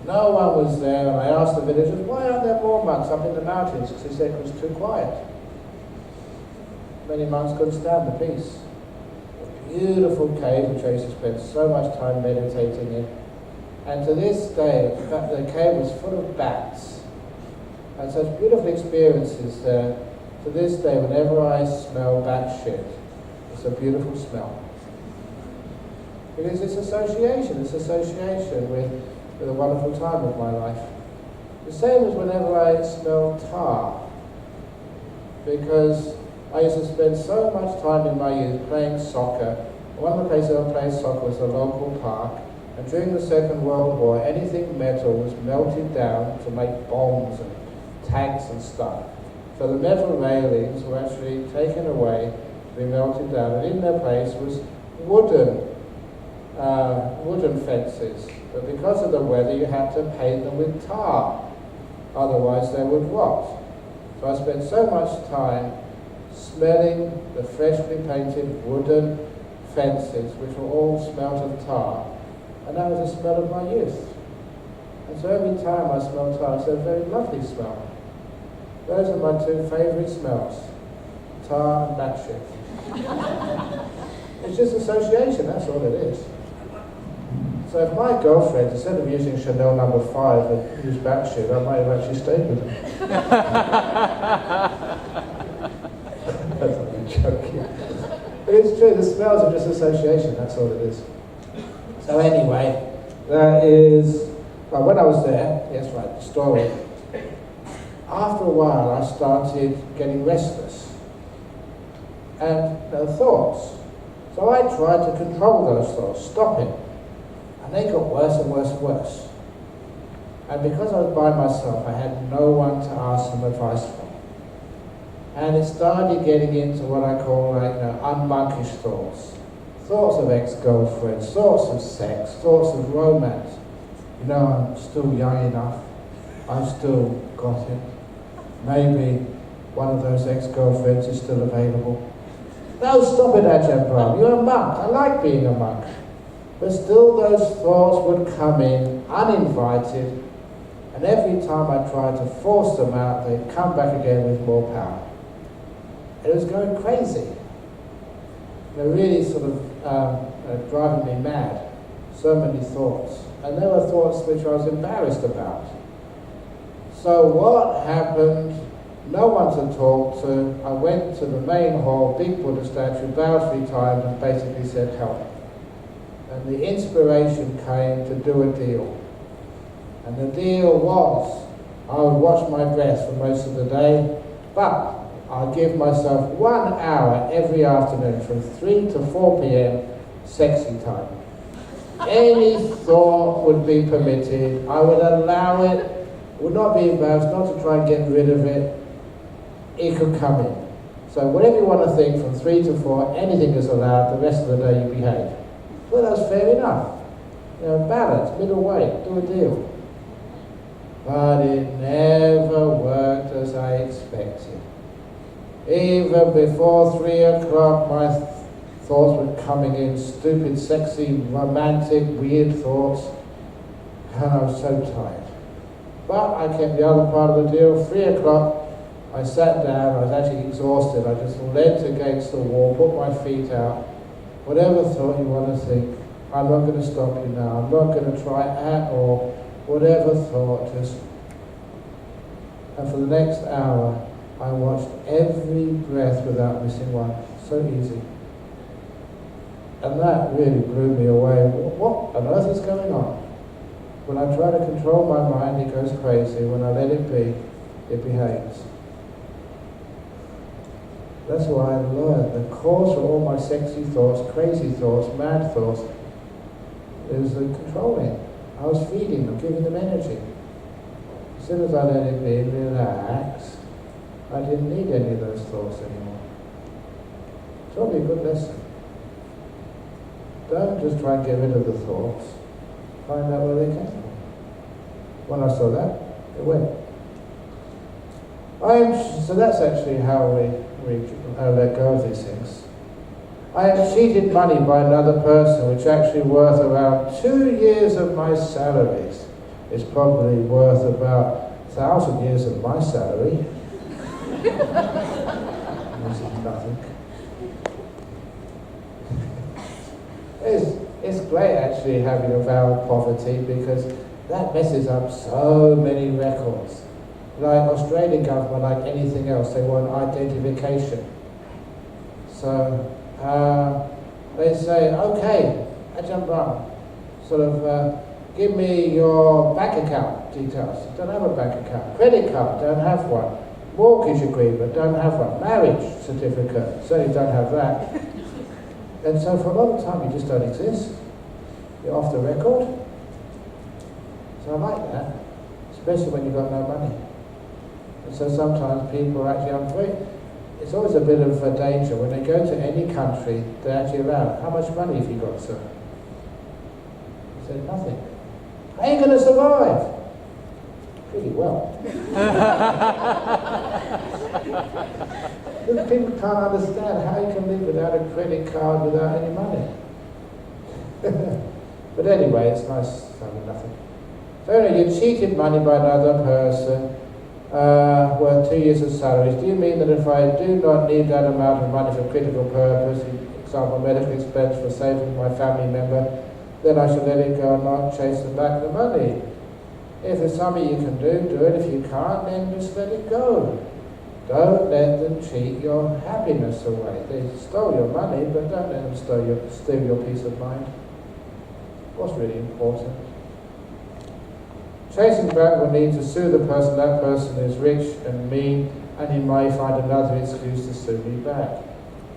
No one was there, and I asked the villagers, why aren't there more monks up in the mountains? Because they said it was too quiet. Many monks couldn't stand the peace. A beautiful cave which I used to spend so much time meditating in. And to this day, the cave was full of bats. And such beautiful experiences there. To this day, whenever I smell bat shit, it's a beautiful smell. Because it's association with a wonderful time of my life. The same as whenever I smell tar. Because I used to spend so much time in my youth playing soccer. One of the places I played soccer was the local park, and during the Second World War, anything metal was melted down to make bombs and tanks and stuff. So the metal railings were actually taken away to be melted down, and in their place was wooden fences. But because of the weather, you had to paint them with tar, otherwise they would rot. So I spent so much time smelling the freshly painted wooden fences, which were all smelt of tar, and that was the smell of my youth. And so every time I smell tar, it's a very lovely smell. Those are my 2 favourite smells, tar and bat shit. It's just association, that's all it is. So if my girlfriend, instead of using Chanel No. 5 and used bat shit, I might have actually stayed with her. That's not me joking. But it's true, the smells are just association, that's all it is. So anyway, that is, well, when I was there, yes right, the story. After a while I started getting restless. And no thoughts. So I tried to control those thoughts, stop it. And they got worse and worse and worse. And because I was by myself, I had no one to ask some advice from. And it started getting into what I call unmonkish thoughts. Thoughts of ex-girlfriends, thoughts of sex, thoughts of romance. You know, I'm still young enough. I've still got it. Maybe one of those ex-girlfriends is still available. No, stop it, Ajahn Brahm. You're a monk. I like being a monk. But still those thoughts would come in uninvited, and every time I tried to force them out, they'd come back again with more power. It was going crazy. They were really sort of driving me mad. So many thoughts. And there were thoughts which I was embarrassed about. So what happened? No one to talk to. I went to the main hall, big Buddha statue, bowed 3 times and basically said, help. And the inspiration came to do a deal. And the deal was, I would watch my breath for most of the day, but I give myself 1 hour every afternoon from 3 to 4 p.m. sexy time. Any thought would be permitted. I would allow it, would not be embarrassed, not to try and get rid of it. It could come in. So whatever you want to think, from 3 to 4, anything is allowed. The rest of the day you behave. Well, that's fair enough. Balance, middle way, do a deal. But it never worked as I expected. Even before 3 o'clock, my thoughts were coming in, stupid, sexy, romantic, weird thoughts, and I was so tired. But I kept the other part of the deal. 3 o'clock, I sat down, I was actually exhausted, I just leant against the wall, put my feet out. Whatever thought you want to think, I'm not going to stop you now, I'm not going to try at all. Whatever thought, just... And for the next hour, I watched every breath without missing one. So easy. And that really blew me away. What on earth is going on? When I try to control my mind, it goes crazy. When I let it be, it behaves. That's why I learned the cause for all my sexy thoughts, crazy thoughts, mad thoughts, is the controlling. I was feeding them, giving them energy. As soon as I let it be, relax, I didn't need any of those thoughts anymore. It's probably a good lesson. Don't just try and get rid of the thoughts. Find out where they came from. When I saw that, it went. So that's actually how we let go of these things. I am cheated money by another person, which actually worth around 2 years of my salaries. It's probably worth about 1,000 years of my salary. This is nothing. It's great actually having a vow of poverty, because that messes up so many records. Like Australian government, like anything else, they want identification. So they say, okay, Ajahn Brahm, sort of give me your bank account details. Don't have a bank account. Credit card, don't have one. Mortgage agreement, don't have one. Marriage certificate, certainly don't have that. And so for a long time you just don't exist. You're off the record. So I like that, especially when you've got no money. And so sometimes people are actually, it's always a bit of a danger when they go to any country, they're actually allowed, how much money have you got, sir? He said, nothing. How are you going to survive? Pretty well. People can't understand how you can live without a credit card, without any money. But anyway, it's nice having nothing. So anyway, you cheated money by another person, worth 2 years of salaries. Do you mean that if I do not need that amount of money for critical purpose, for example, medical expense for saving my family member, then I should let it go and not chase them back the money? If there's something you can do it. If you can't, then just let it go. Don't let them cheat your happiness away. They stole your money, but don't let them steal your peace of mind. What's really important? Chasing back will need to sue the person. That person is rich and mean, and he may find another excuse to sue me back.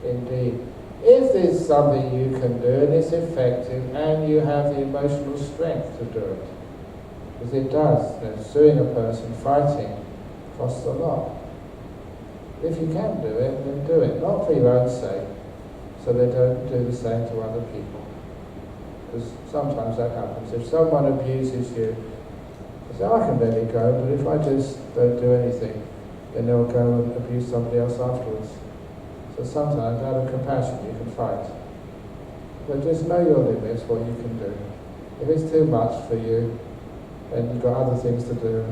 Indeed. If there's something you can do and it's effective and you have the emotional strength to do it, because it does, then suing a person, fighting, costs a lot. If you can do it, then do it. Not for your own sake, so they don't do the same to other people. Because sometimes that happens. If someone abuses you, you say, I can let it go, but if I just don't do anything, then they'll go and abuse somebody else afterwards. So sometimes, out of compassion, you can fight. But just know your limits, what you can do. If it's too much for you, and you've got other things to do,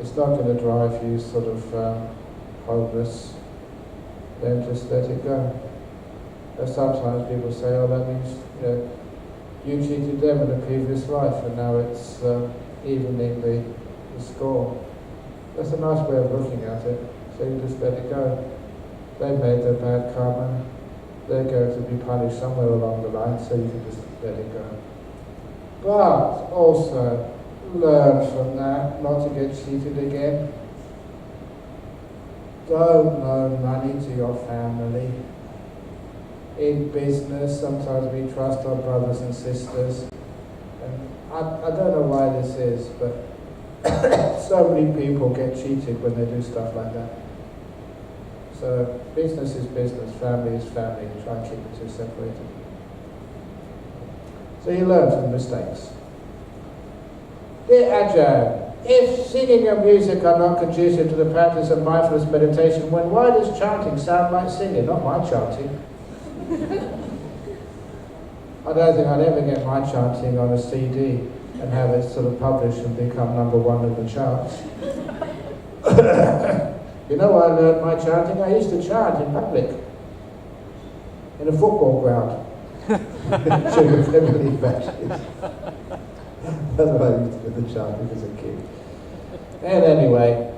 it's not going to drive you sort of hopeless, then just let it go. And sometimes people say, oh, that means you cheated them in a previous life and now it's evening the score. That's a nice way of looking at it. So you just let it go. They made their bad karma. They're going to be punished somewhere along the line, so you can just let it go. But also learn from that not to get cheated again. don't loan money to your family. In business, sometimes we trust our brothers and sisters. And I don't know why this is, but so many people get cheated when they do stuff like that. So business is business, family is family. Try and keep the two separated. So you learn from mistakes. Dear Ajahn, if singing and music are not conducive to the practice of mindfulness meditation, why does chanting sound like singing? Not my chanting. I don't think I'd ever get my chanting on a CD and have it sort of published and become #1 of the charts. You know where I learned my chanting? I used to chant in public, in a football ground, during the Premier League matches. That's what I used to do, the chanting as a kid. And anyway,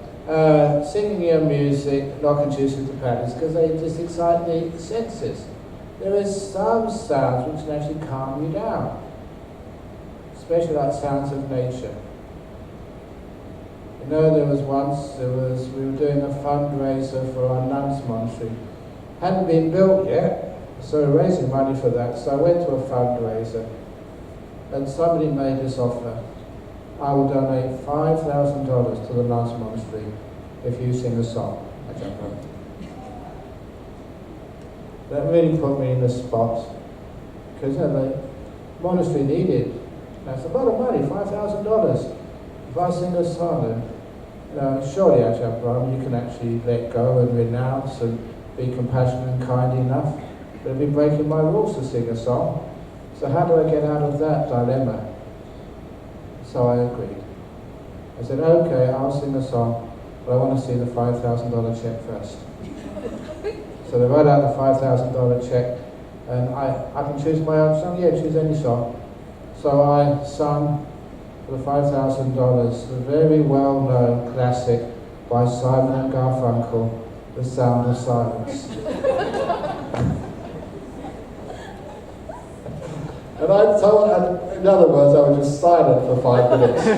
singing and music not conducive to practice because they just excite the senses. There are some sounds which can actually calm you down, especially like sounds of nature. You know, we were doing a fundraiser for our nuns' monastery. Hadn't been built yet, so we were raising money for that. So I went to a fundraiser, and somebody made this offer. I will donate $5,000 to the nuns' monastery if you sing a song. I jumped on. That really put me in the spot, because the monastery needed. That's a lot of money, $5,000. If I sing a song, surely Ajahn Brahm, you can actually let go and renounce and be compassionate and kind enough. But it'd be breaking my rules to sing a song. So how do I get out of that dilemma? So I agreed. I said, okay, I'll sing a song, but I want to see the $5,000 check first. So they wrote out the $5,000 check, and I can choose my own song? Yeah, choose any song. So I sung for the $5,000 the very well-known classic by Simon and Garfunkel, The Sound of Silence. And in other words, I was just silent for 5 minutes. So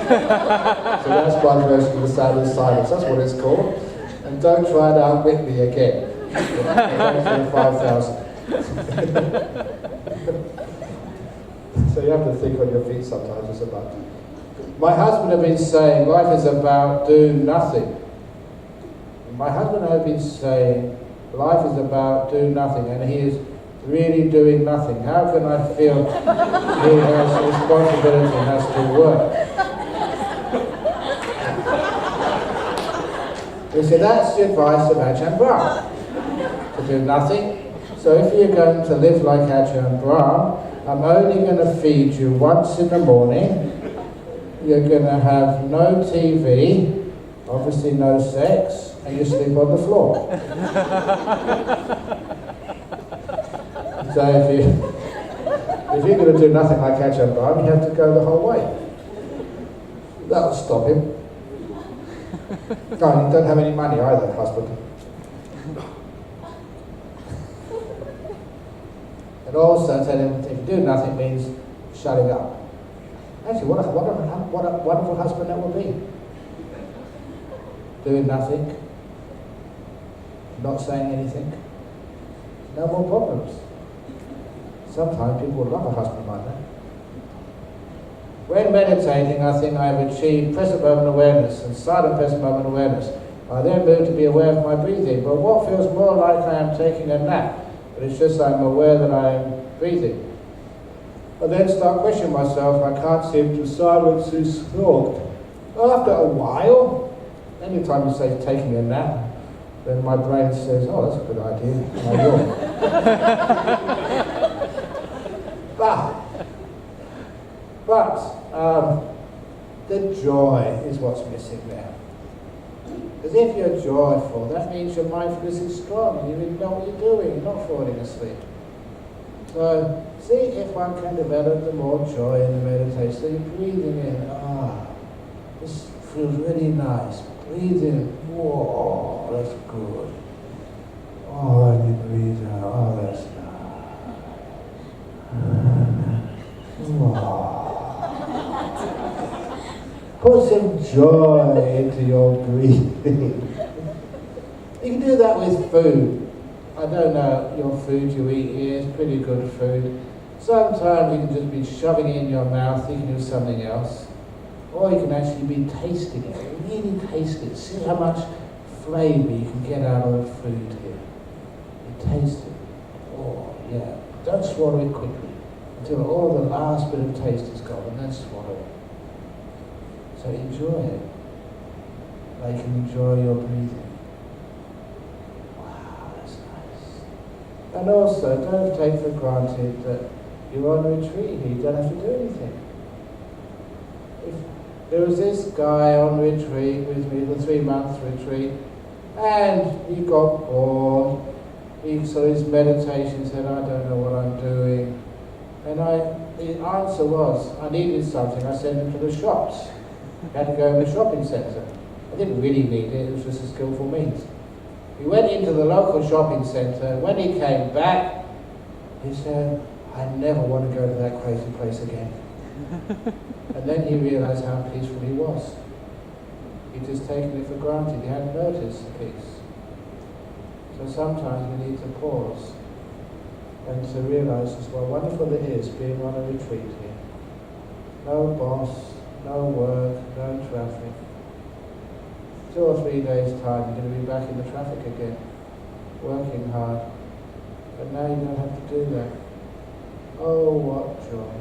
that's my version of The Sound of Silence. That's what it's called. And don't try to outwit me again. 5,000. So you have to think on your feet sometimes. It's about. My husband had been saying life is about do nothing. My husband had been saying life is about do nothing, and he is really doing nothing. How can I feel he has responsibility and has to work? He said that's the advice of Ajahn Brahm. To do nothing. So if you're going to live like Ajahn Brahm, I'm only going to feed you once in the morning. You're going to have no TV, obviously no sex, and you sleep on the floor. So if you're going to do nothing like Ajahn Brahm, you have to go the whole way. That'll stop him. No, you don't have any money either, husband. And also tell him, if you do nothing means shutting up. Actually, what a wonderful husband that would be. Doing nothing, not saying anything, no more problems. Sometimes people would love a husband like that. When meditating, I think I have achieved present moment awareness and silent present moment awareness. I then move to be aware of my breathing, but what feels more like I am taking a nap. But it's just I'm aware that I am breathing. I then start questioning myself. I can't seem to silence this thought. After a while, anytime you say taking a nap, then my brain says, oh, that's a good idea. And I yawn. But the joy is what's missing there. Because if you're joyful, that means your mindfulness is strong, and you really know what you're doing, you're not falling asleep. So, see if one can develop the more joy in the meditation. So you're breathing in, this feels really nice. Breathe in, whoa, that's good. Oh, and you breathe out, oh, that's nice. Whoa. Put some joy into your breathing. You can do do that with food. I don't know your food you eat here, it's pretty good food. Sometimes you can just be shoving it in your mouth, thinking of something else. Or you can actually be tasting it, really taste it. See how much flavour you can get out of the food here. You taste it. Oh, yeah. Don't swallow it quickly until all the last bit of taste is gone, and then swallow it. So enjoy it. Like you enjoy your breathing. Wow, that's nice. And also, don't take for granted that you're on retreat here. You don't have to do anything. There was this guy on retreat with me, the 3-month retreat, and he got bored. He saw his meditation, said, I don't know what I'm doing. And the answer was, I needed something. I sent him to the shops. I had to go in the shopping centre. I didn't really need it, it was just a skillful means. He went into the local shopping centre. When he came back, he said, I never want to go to that crazy place again. And then he realised how peaceful he was. He'd just taken it for granted. He hadn't noticed the peace. So sometimes we need to pause and to realise just how wonderful it is being on a retreat here. No boss, no work, no traffic. 2 or 3 days' time you're going to be back in the traffic again, working hard. But now you don't have to do that. Oh, what joy.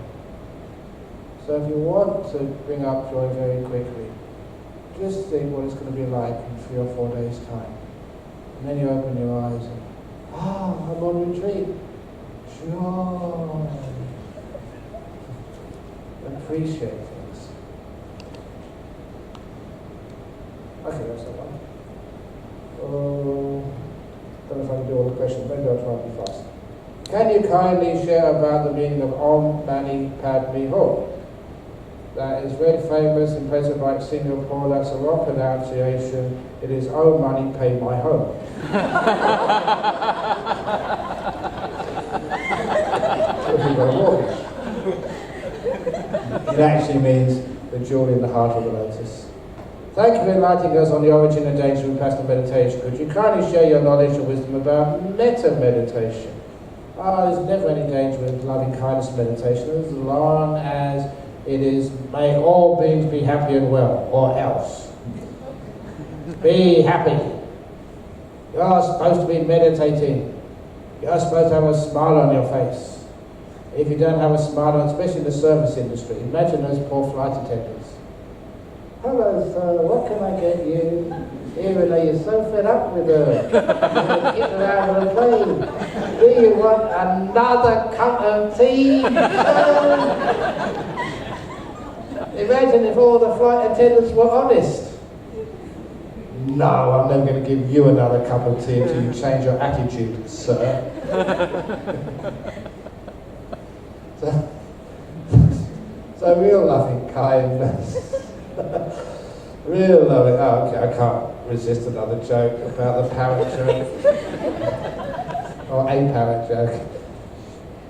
So if you want to bring up joy very quickly, just think what it's going to be like in 3 or 4 days' time. And then you open your eyes and, I'm on retreat. Joy. Appreciate things. Okay, that's that one. Don't know if I can do all the questions, maybe I'll try and be fast. Can you kindly share about the meaning of Om Mani Padme Hum? That is very famous in places like Singapore. That's a wrong pronunciation. It is "Oh money, pay my home." It actually means the jewel in the heart of the lotus. Thank you for enlightening us on the origin and danger of Vipassana meditation. Could you kindly share your knowledge and wisdom about metta meditation? There's never any danger with loving kindness meditation as long as it is, may all beings be happy and well, or else. Be happy. You're supposed to be meditating. You're supposed to have a smile on your face. If you don't have a smile on, especially in the service industry, imagine those poor flight attendants. Hello sir, what can I get you? Even though you're so fed up with her, you get her out of the plane. Do you want another cup of tea? Imagine if all the flight attendants were honest. No, I'm never going to give you another cup of tea until you change your attitude, sir. So real loving kindness. Real loving. Oh, okay, I can't resist another joke about the parrot joke. Or a parrot joke.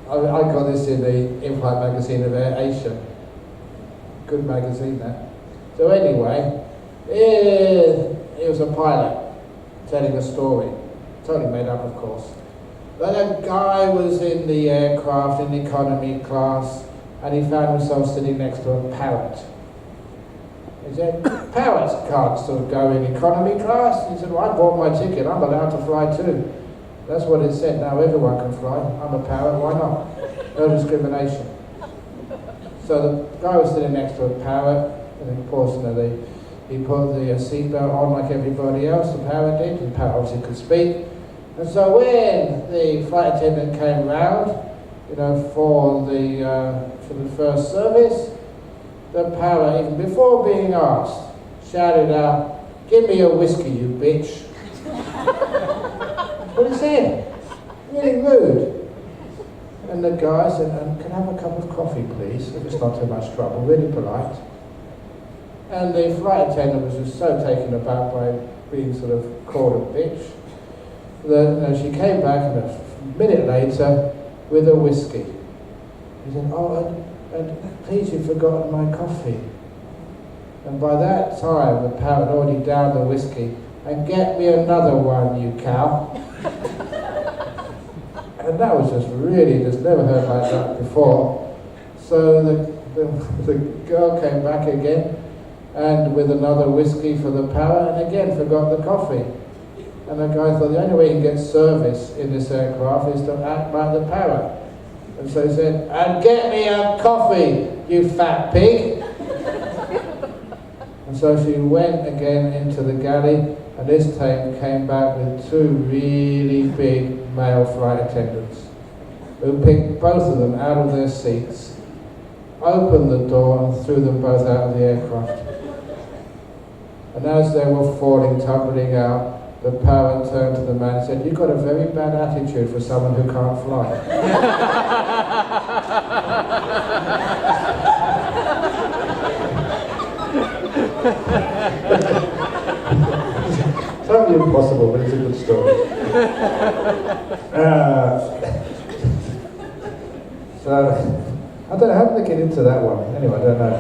I got this in the in-flight magazine of Air Asia. Good magazine, that. So anyway, it was a pilot telling a story. Totally made up, of course. But a guy was in the aircraft in the economy class, and he found himself sitting next to a parrot. He said, parrots can't sort of go in economy class. He said, well, I bought my ticket, I'm allowed to fly too. That's what it said, now everyone can fly. I'm a parrot, why not? No discrimination. So the guy was sitting next to a parrot, and of course, he put the seatbelt on like everybody else, the parrot did. The parrot obviously could speak. And so when the flight attendant came round, for the first service, the parrot, even before being asked, shouted out, "Give me a whiskey, you bitch." That's what he said. Really rude. And the guy said, "Can I have a cup of coffee, please, if it's not too much trouble?" Really polite. And the flight attendant was just so taken aback by being sort of called a bitch that she came back a minute later with a whiskey. He said, "Oh, and please, you've forgotten my coffee." And by that time, the parrot already downed the whiskey and get me another one, you cow. And that was just really, just never heard like that before. So the girl came back again, and with another whiskey for the parrot, and again forgot the coffee. And the guy thought the only way he can get service in this aircraft is to act like the parrot. And so he said, and get me a coffee, you fat pig. And so she went again into the galley, and this time came back with two really big male flight attendants, who picked both of them out of their seats, opened the door and threw them both out of the aircraft. And as they were falling, tumbling out, the parrot turned to the man and said, "You've got a very bad attitude for someone who can't fly." Totally impossible, but it's a good story. So, I don't know how to get into that one. Anyway, I don't know.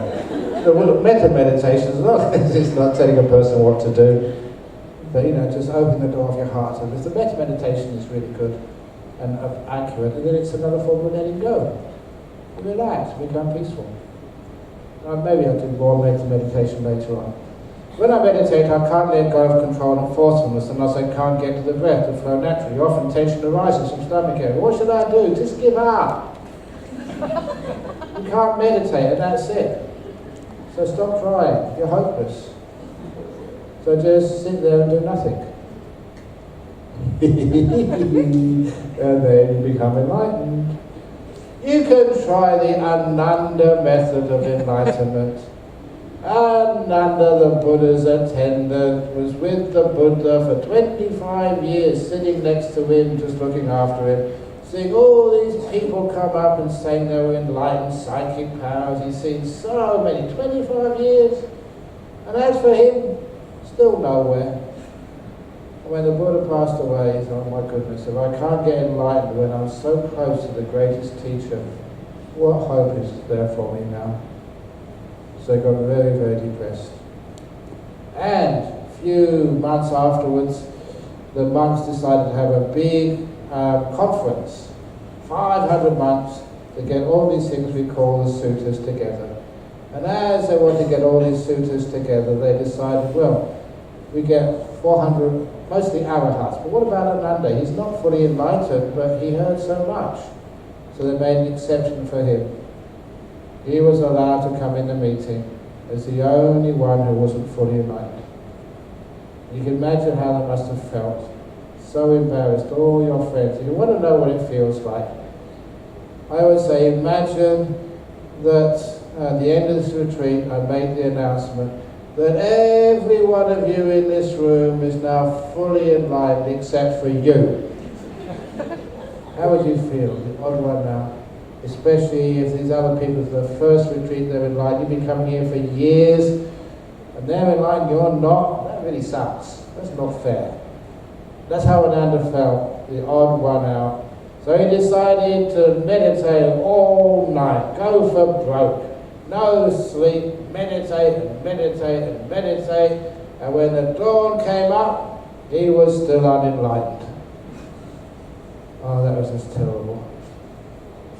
The metta meditation as well. It's not telling a person what to do. But just open the door of your heart. And if the metta meditation is really good and accurate, and then it's another form of letting go. Relax, become peaceful. Maybe I'll do more metta meditation later on. When I meditate, I can't let go of control and forcefulness unless I can't get to the breath to flow naturally. Often tension arises from stomach area. What should I do? Just give up. You can't meditate, and that's it. So stop trying. You're hopeless. So just sit there and do nothing. And then you become enlightened. You can try the Ananda method of enlightenment. Ananda, the Buddha's attendant, was with the Buddha for 25 years, sitting next to him, just looking after him, seeing all these people come up and saying they were enlightened, psychic powers. He's seen so many, 25 years. And as for him, still nowhere. And when the Buddha passed away, he thought, oh my goodness, if I can't get enlightened when I'm so close to the greatest teacher, what hope is there for me now? So he got very, very depressed. And a few months afterwards, the monks decided to have a big conference, 500 monks, to get all these things we call the suttas together. And as they wanted to get all these suttas together, they decided, well, we get 400, mostly arahats, but what about Ananda? He's not fully enlightened, but he heard so much. So they made an exception for him. He was allowed to come in the meeting as the only one who wasn't fully enlightened. You can imagine how that must have felt. So embarrassed, all your friends. You want to know what it feels like. I always say, imagine that at the end of this retreat, I made the announcement that every one of you in this room is now fully enlightened except for you. How would you feel? The odd one now. Especially if these other people, for the first retreat they're enlightened, you've been coming here for years, and they're enlightened, you're not. That really sucks. That's not fair. That's how Ananda felt, the odd one out. So he decided to meditate all night, go for broke, no sleep, meditate and meditate and meditate, and when the dawn came up, he was still unenlightened. Oh, that was just terrible.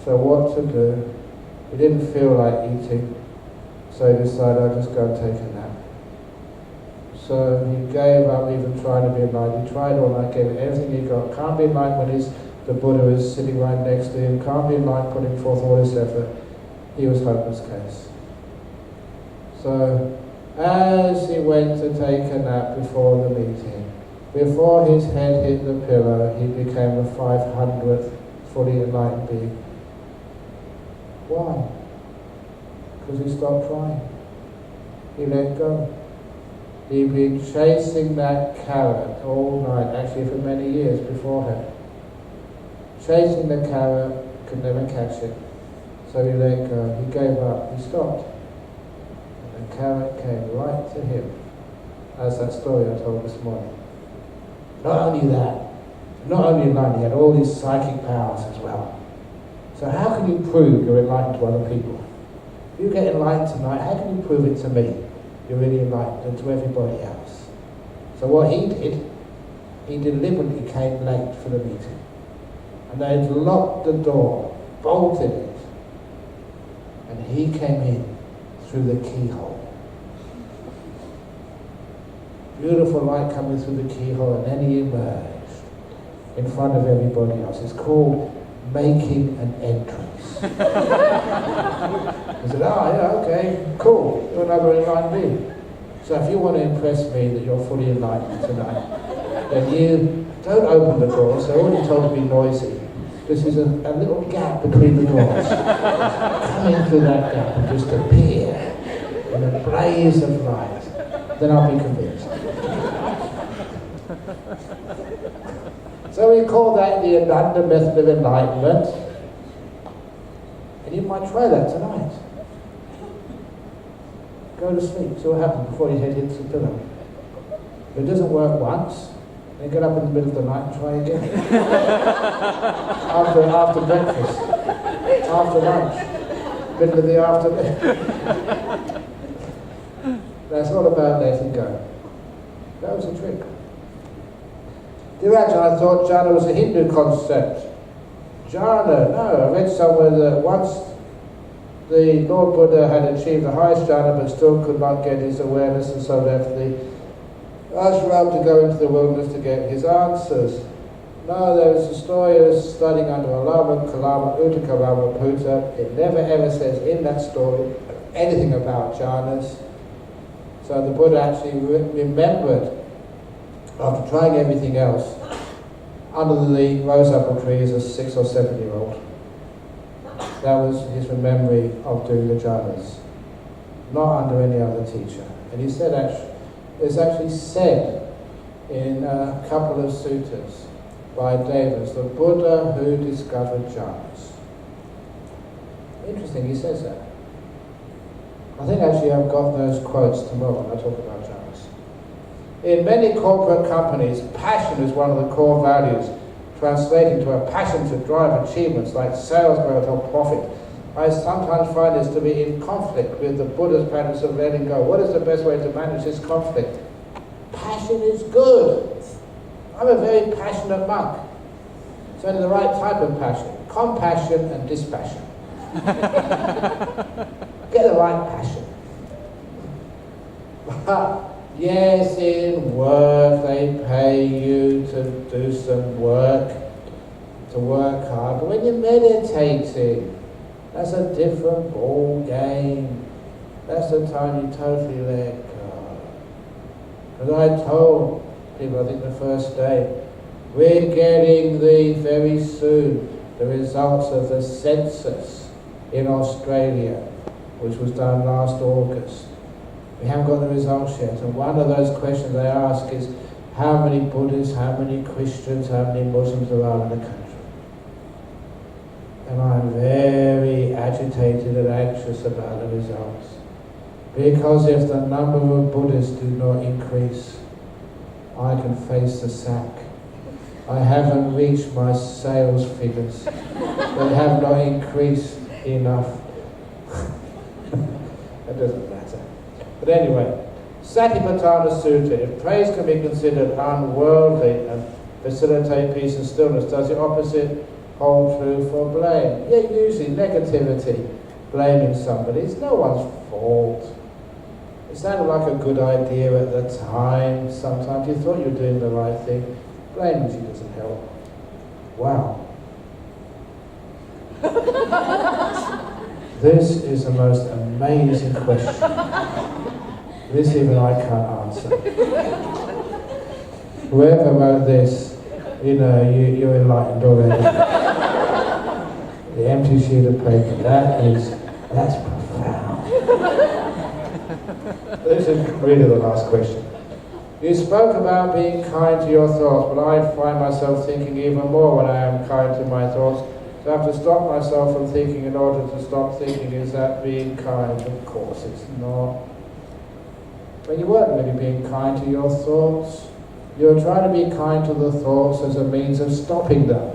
So what to do? He didn't feel like eating, so he decided I'd just go and take a nap. So he gave up even trying to be enlightened. He tried all night, gave it everything he got. Can't be enlightened when the Buddha is sitting right next to him. Can't be enlightened putting forth all his effort. He was hopeless case. So as he went to take a nap before the meeting, before his head hit the pillow, he became the 500th fully enlightened being. Why? Because he stopped trying. He let go. He'd been chasing that carrot all night, actually for many years beforehand. Chasing the carrot, could never catch it. So he let go. He gave up. He stopped. And the carrot came right to him. As that story I told this morning. Not only that, not only enlightened, he had all these psychic powers as well. So how can you prove you're enlightened to other people? If you get enlightened tonight, how can you prove it to me? You're really enlightened, and to everybody else. So what he did, he deliberately came late for the meeting. And they'd locked the door, bolted it, and he came in through the keyhole. Beautiful light coming through the keyhole, and then he emerged in front of everybody else. It's called making an entrance. I said, yeah, okay, cool, you're another enlightened being. So if you want to impress me that you're fully enlightened tonight, then you don't open the doors, they're already told to be noisy. This is a little gap between the doors. Come in through that gap and just appear in a blaze of light. Then I'll be convinced. So we call that the Ananda method of enlightenment. And you might try that tonight. Go to sleep, see what happens before your head hits the pillow. If it doesn't work once, then get up in the middle of the night and try again. after breakfast, after lunch, middle of the afternoon. That's all about letting go. That was a trick. The Rajan, I thought jhana was a Hindu concept. Jhana, no, I read somewhere that once the Lord Buddha had achieved the highest jhana but still could not get his awareness, and so left the ashram to go into the wilderness to get his answers. No, there is a story of studying under a Lama, Kalama, Uttaka Lama, Puta. It never ever says in that story anything about jhanas. So the Buddha actually remembered, after trying everything else, under the rose apple tree as a 6 or 7 year old. That was his memory of doing the jhanas, not under any other teacher. And he said, it's actually said in a couple of suttas by Devas, the Buddha who discovered jhanas. Interesting, he says that. I think actually I've got those quotes tomorrow when I talk about jhanas. In many corporate companies, passion is one of the core values, translating to a passion to drive achievements like sales growth or profit. I sometimes find this to be in conflict with the Buddha's practice of letting go. What is the best way to manage this conflict? Passion is good. I'm a very passionate monk. It's only the right type of passion. Compassion and dispassion. Get the right passion. Yes, in work they pay you to do some work, to work hard. But when you're meditating, that's a different ball game. That's the time you totally let go. As I told people, I think the first day, we're getting very soon the results of the census in Australia, which was done last August. We haven't got the results yet, and one of those questions they ask is how many Buddhists, how many Christians, how many Muslims there are in the country. And I'm very agitated and anxious about the results. Because if the number of Buddhists do not increase, I can face the sack. I haven't reached my sales figures. They have not increased enough. That doesn't matter. But anyway, Satipatthana Sutta, if praise can be considered unworldly and facilitate peace and stillness, does the opposite hold true for blame? Yeah, usually negativity, blaming somebody, it's no one's fault. It sounded like a good idea at the time. Sometimes you thought you were doing the right thing. Blaming you doesn't help. Wow. This is the most amazing question. This even I can't answer. Whoever wrote this, you're enlightened already. The empty sheet of paper, that's profound. This is really the last question. You spoke about being kind to your thoughts, but I find myself thinking even more when I am kind to my thoughts. So I have to stop myself from thinking in order to stop thinking. Is that being kind? Of course it's not. But you weren't really being kind to your thoughts. You're trying to be kind to the thoughts as a means of stopping them.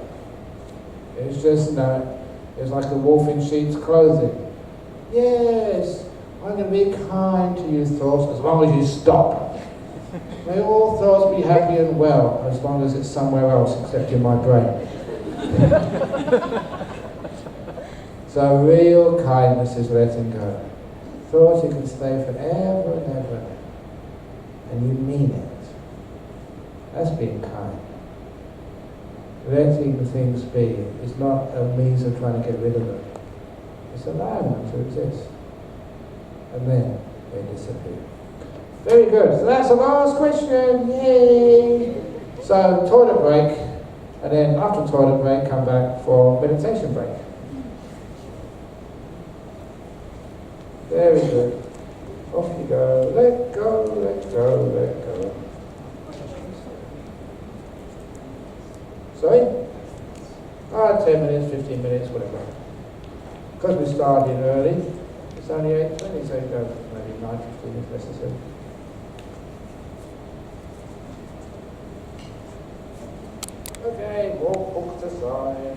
It's just, it's like the wolf in sheep's clothing. Yes, I'm going to be kind to you thoughts as long as you stop. May all thoughts be happy and well, as long as it's somewhere else except in my brain. So real kindness is letting go. Thoughts you can stay forever and ever, and you mean it. That's being kind. Letting things be is not a means of trying to get rid of them. It's allowing them to exist. And then they disappear. Very good. So that's the last question. Yay! So toilet break, and then after toilet break, come back for meditation break. Very good. Off you go. Let go, let go, let go. Sorry? 10 minutes, 15 minutes, whatever. Because we started early, it's only 8:20, so you go maybe 9:15 if necessary. Okay, walk books aside.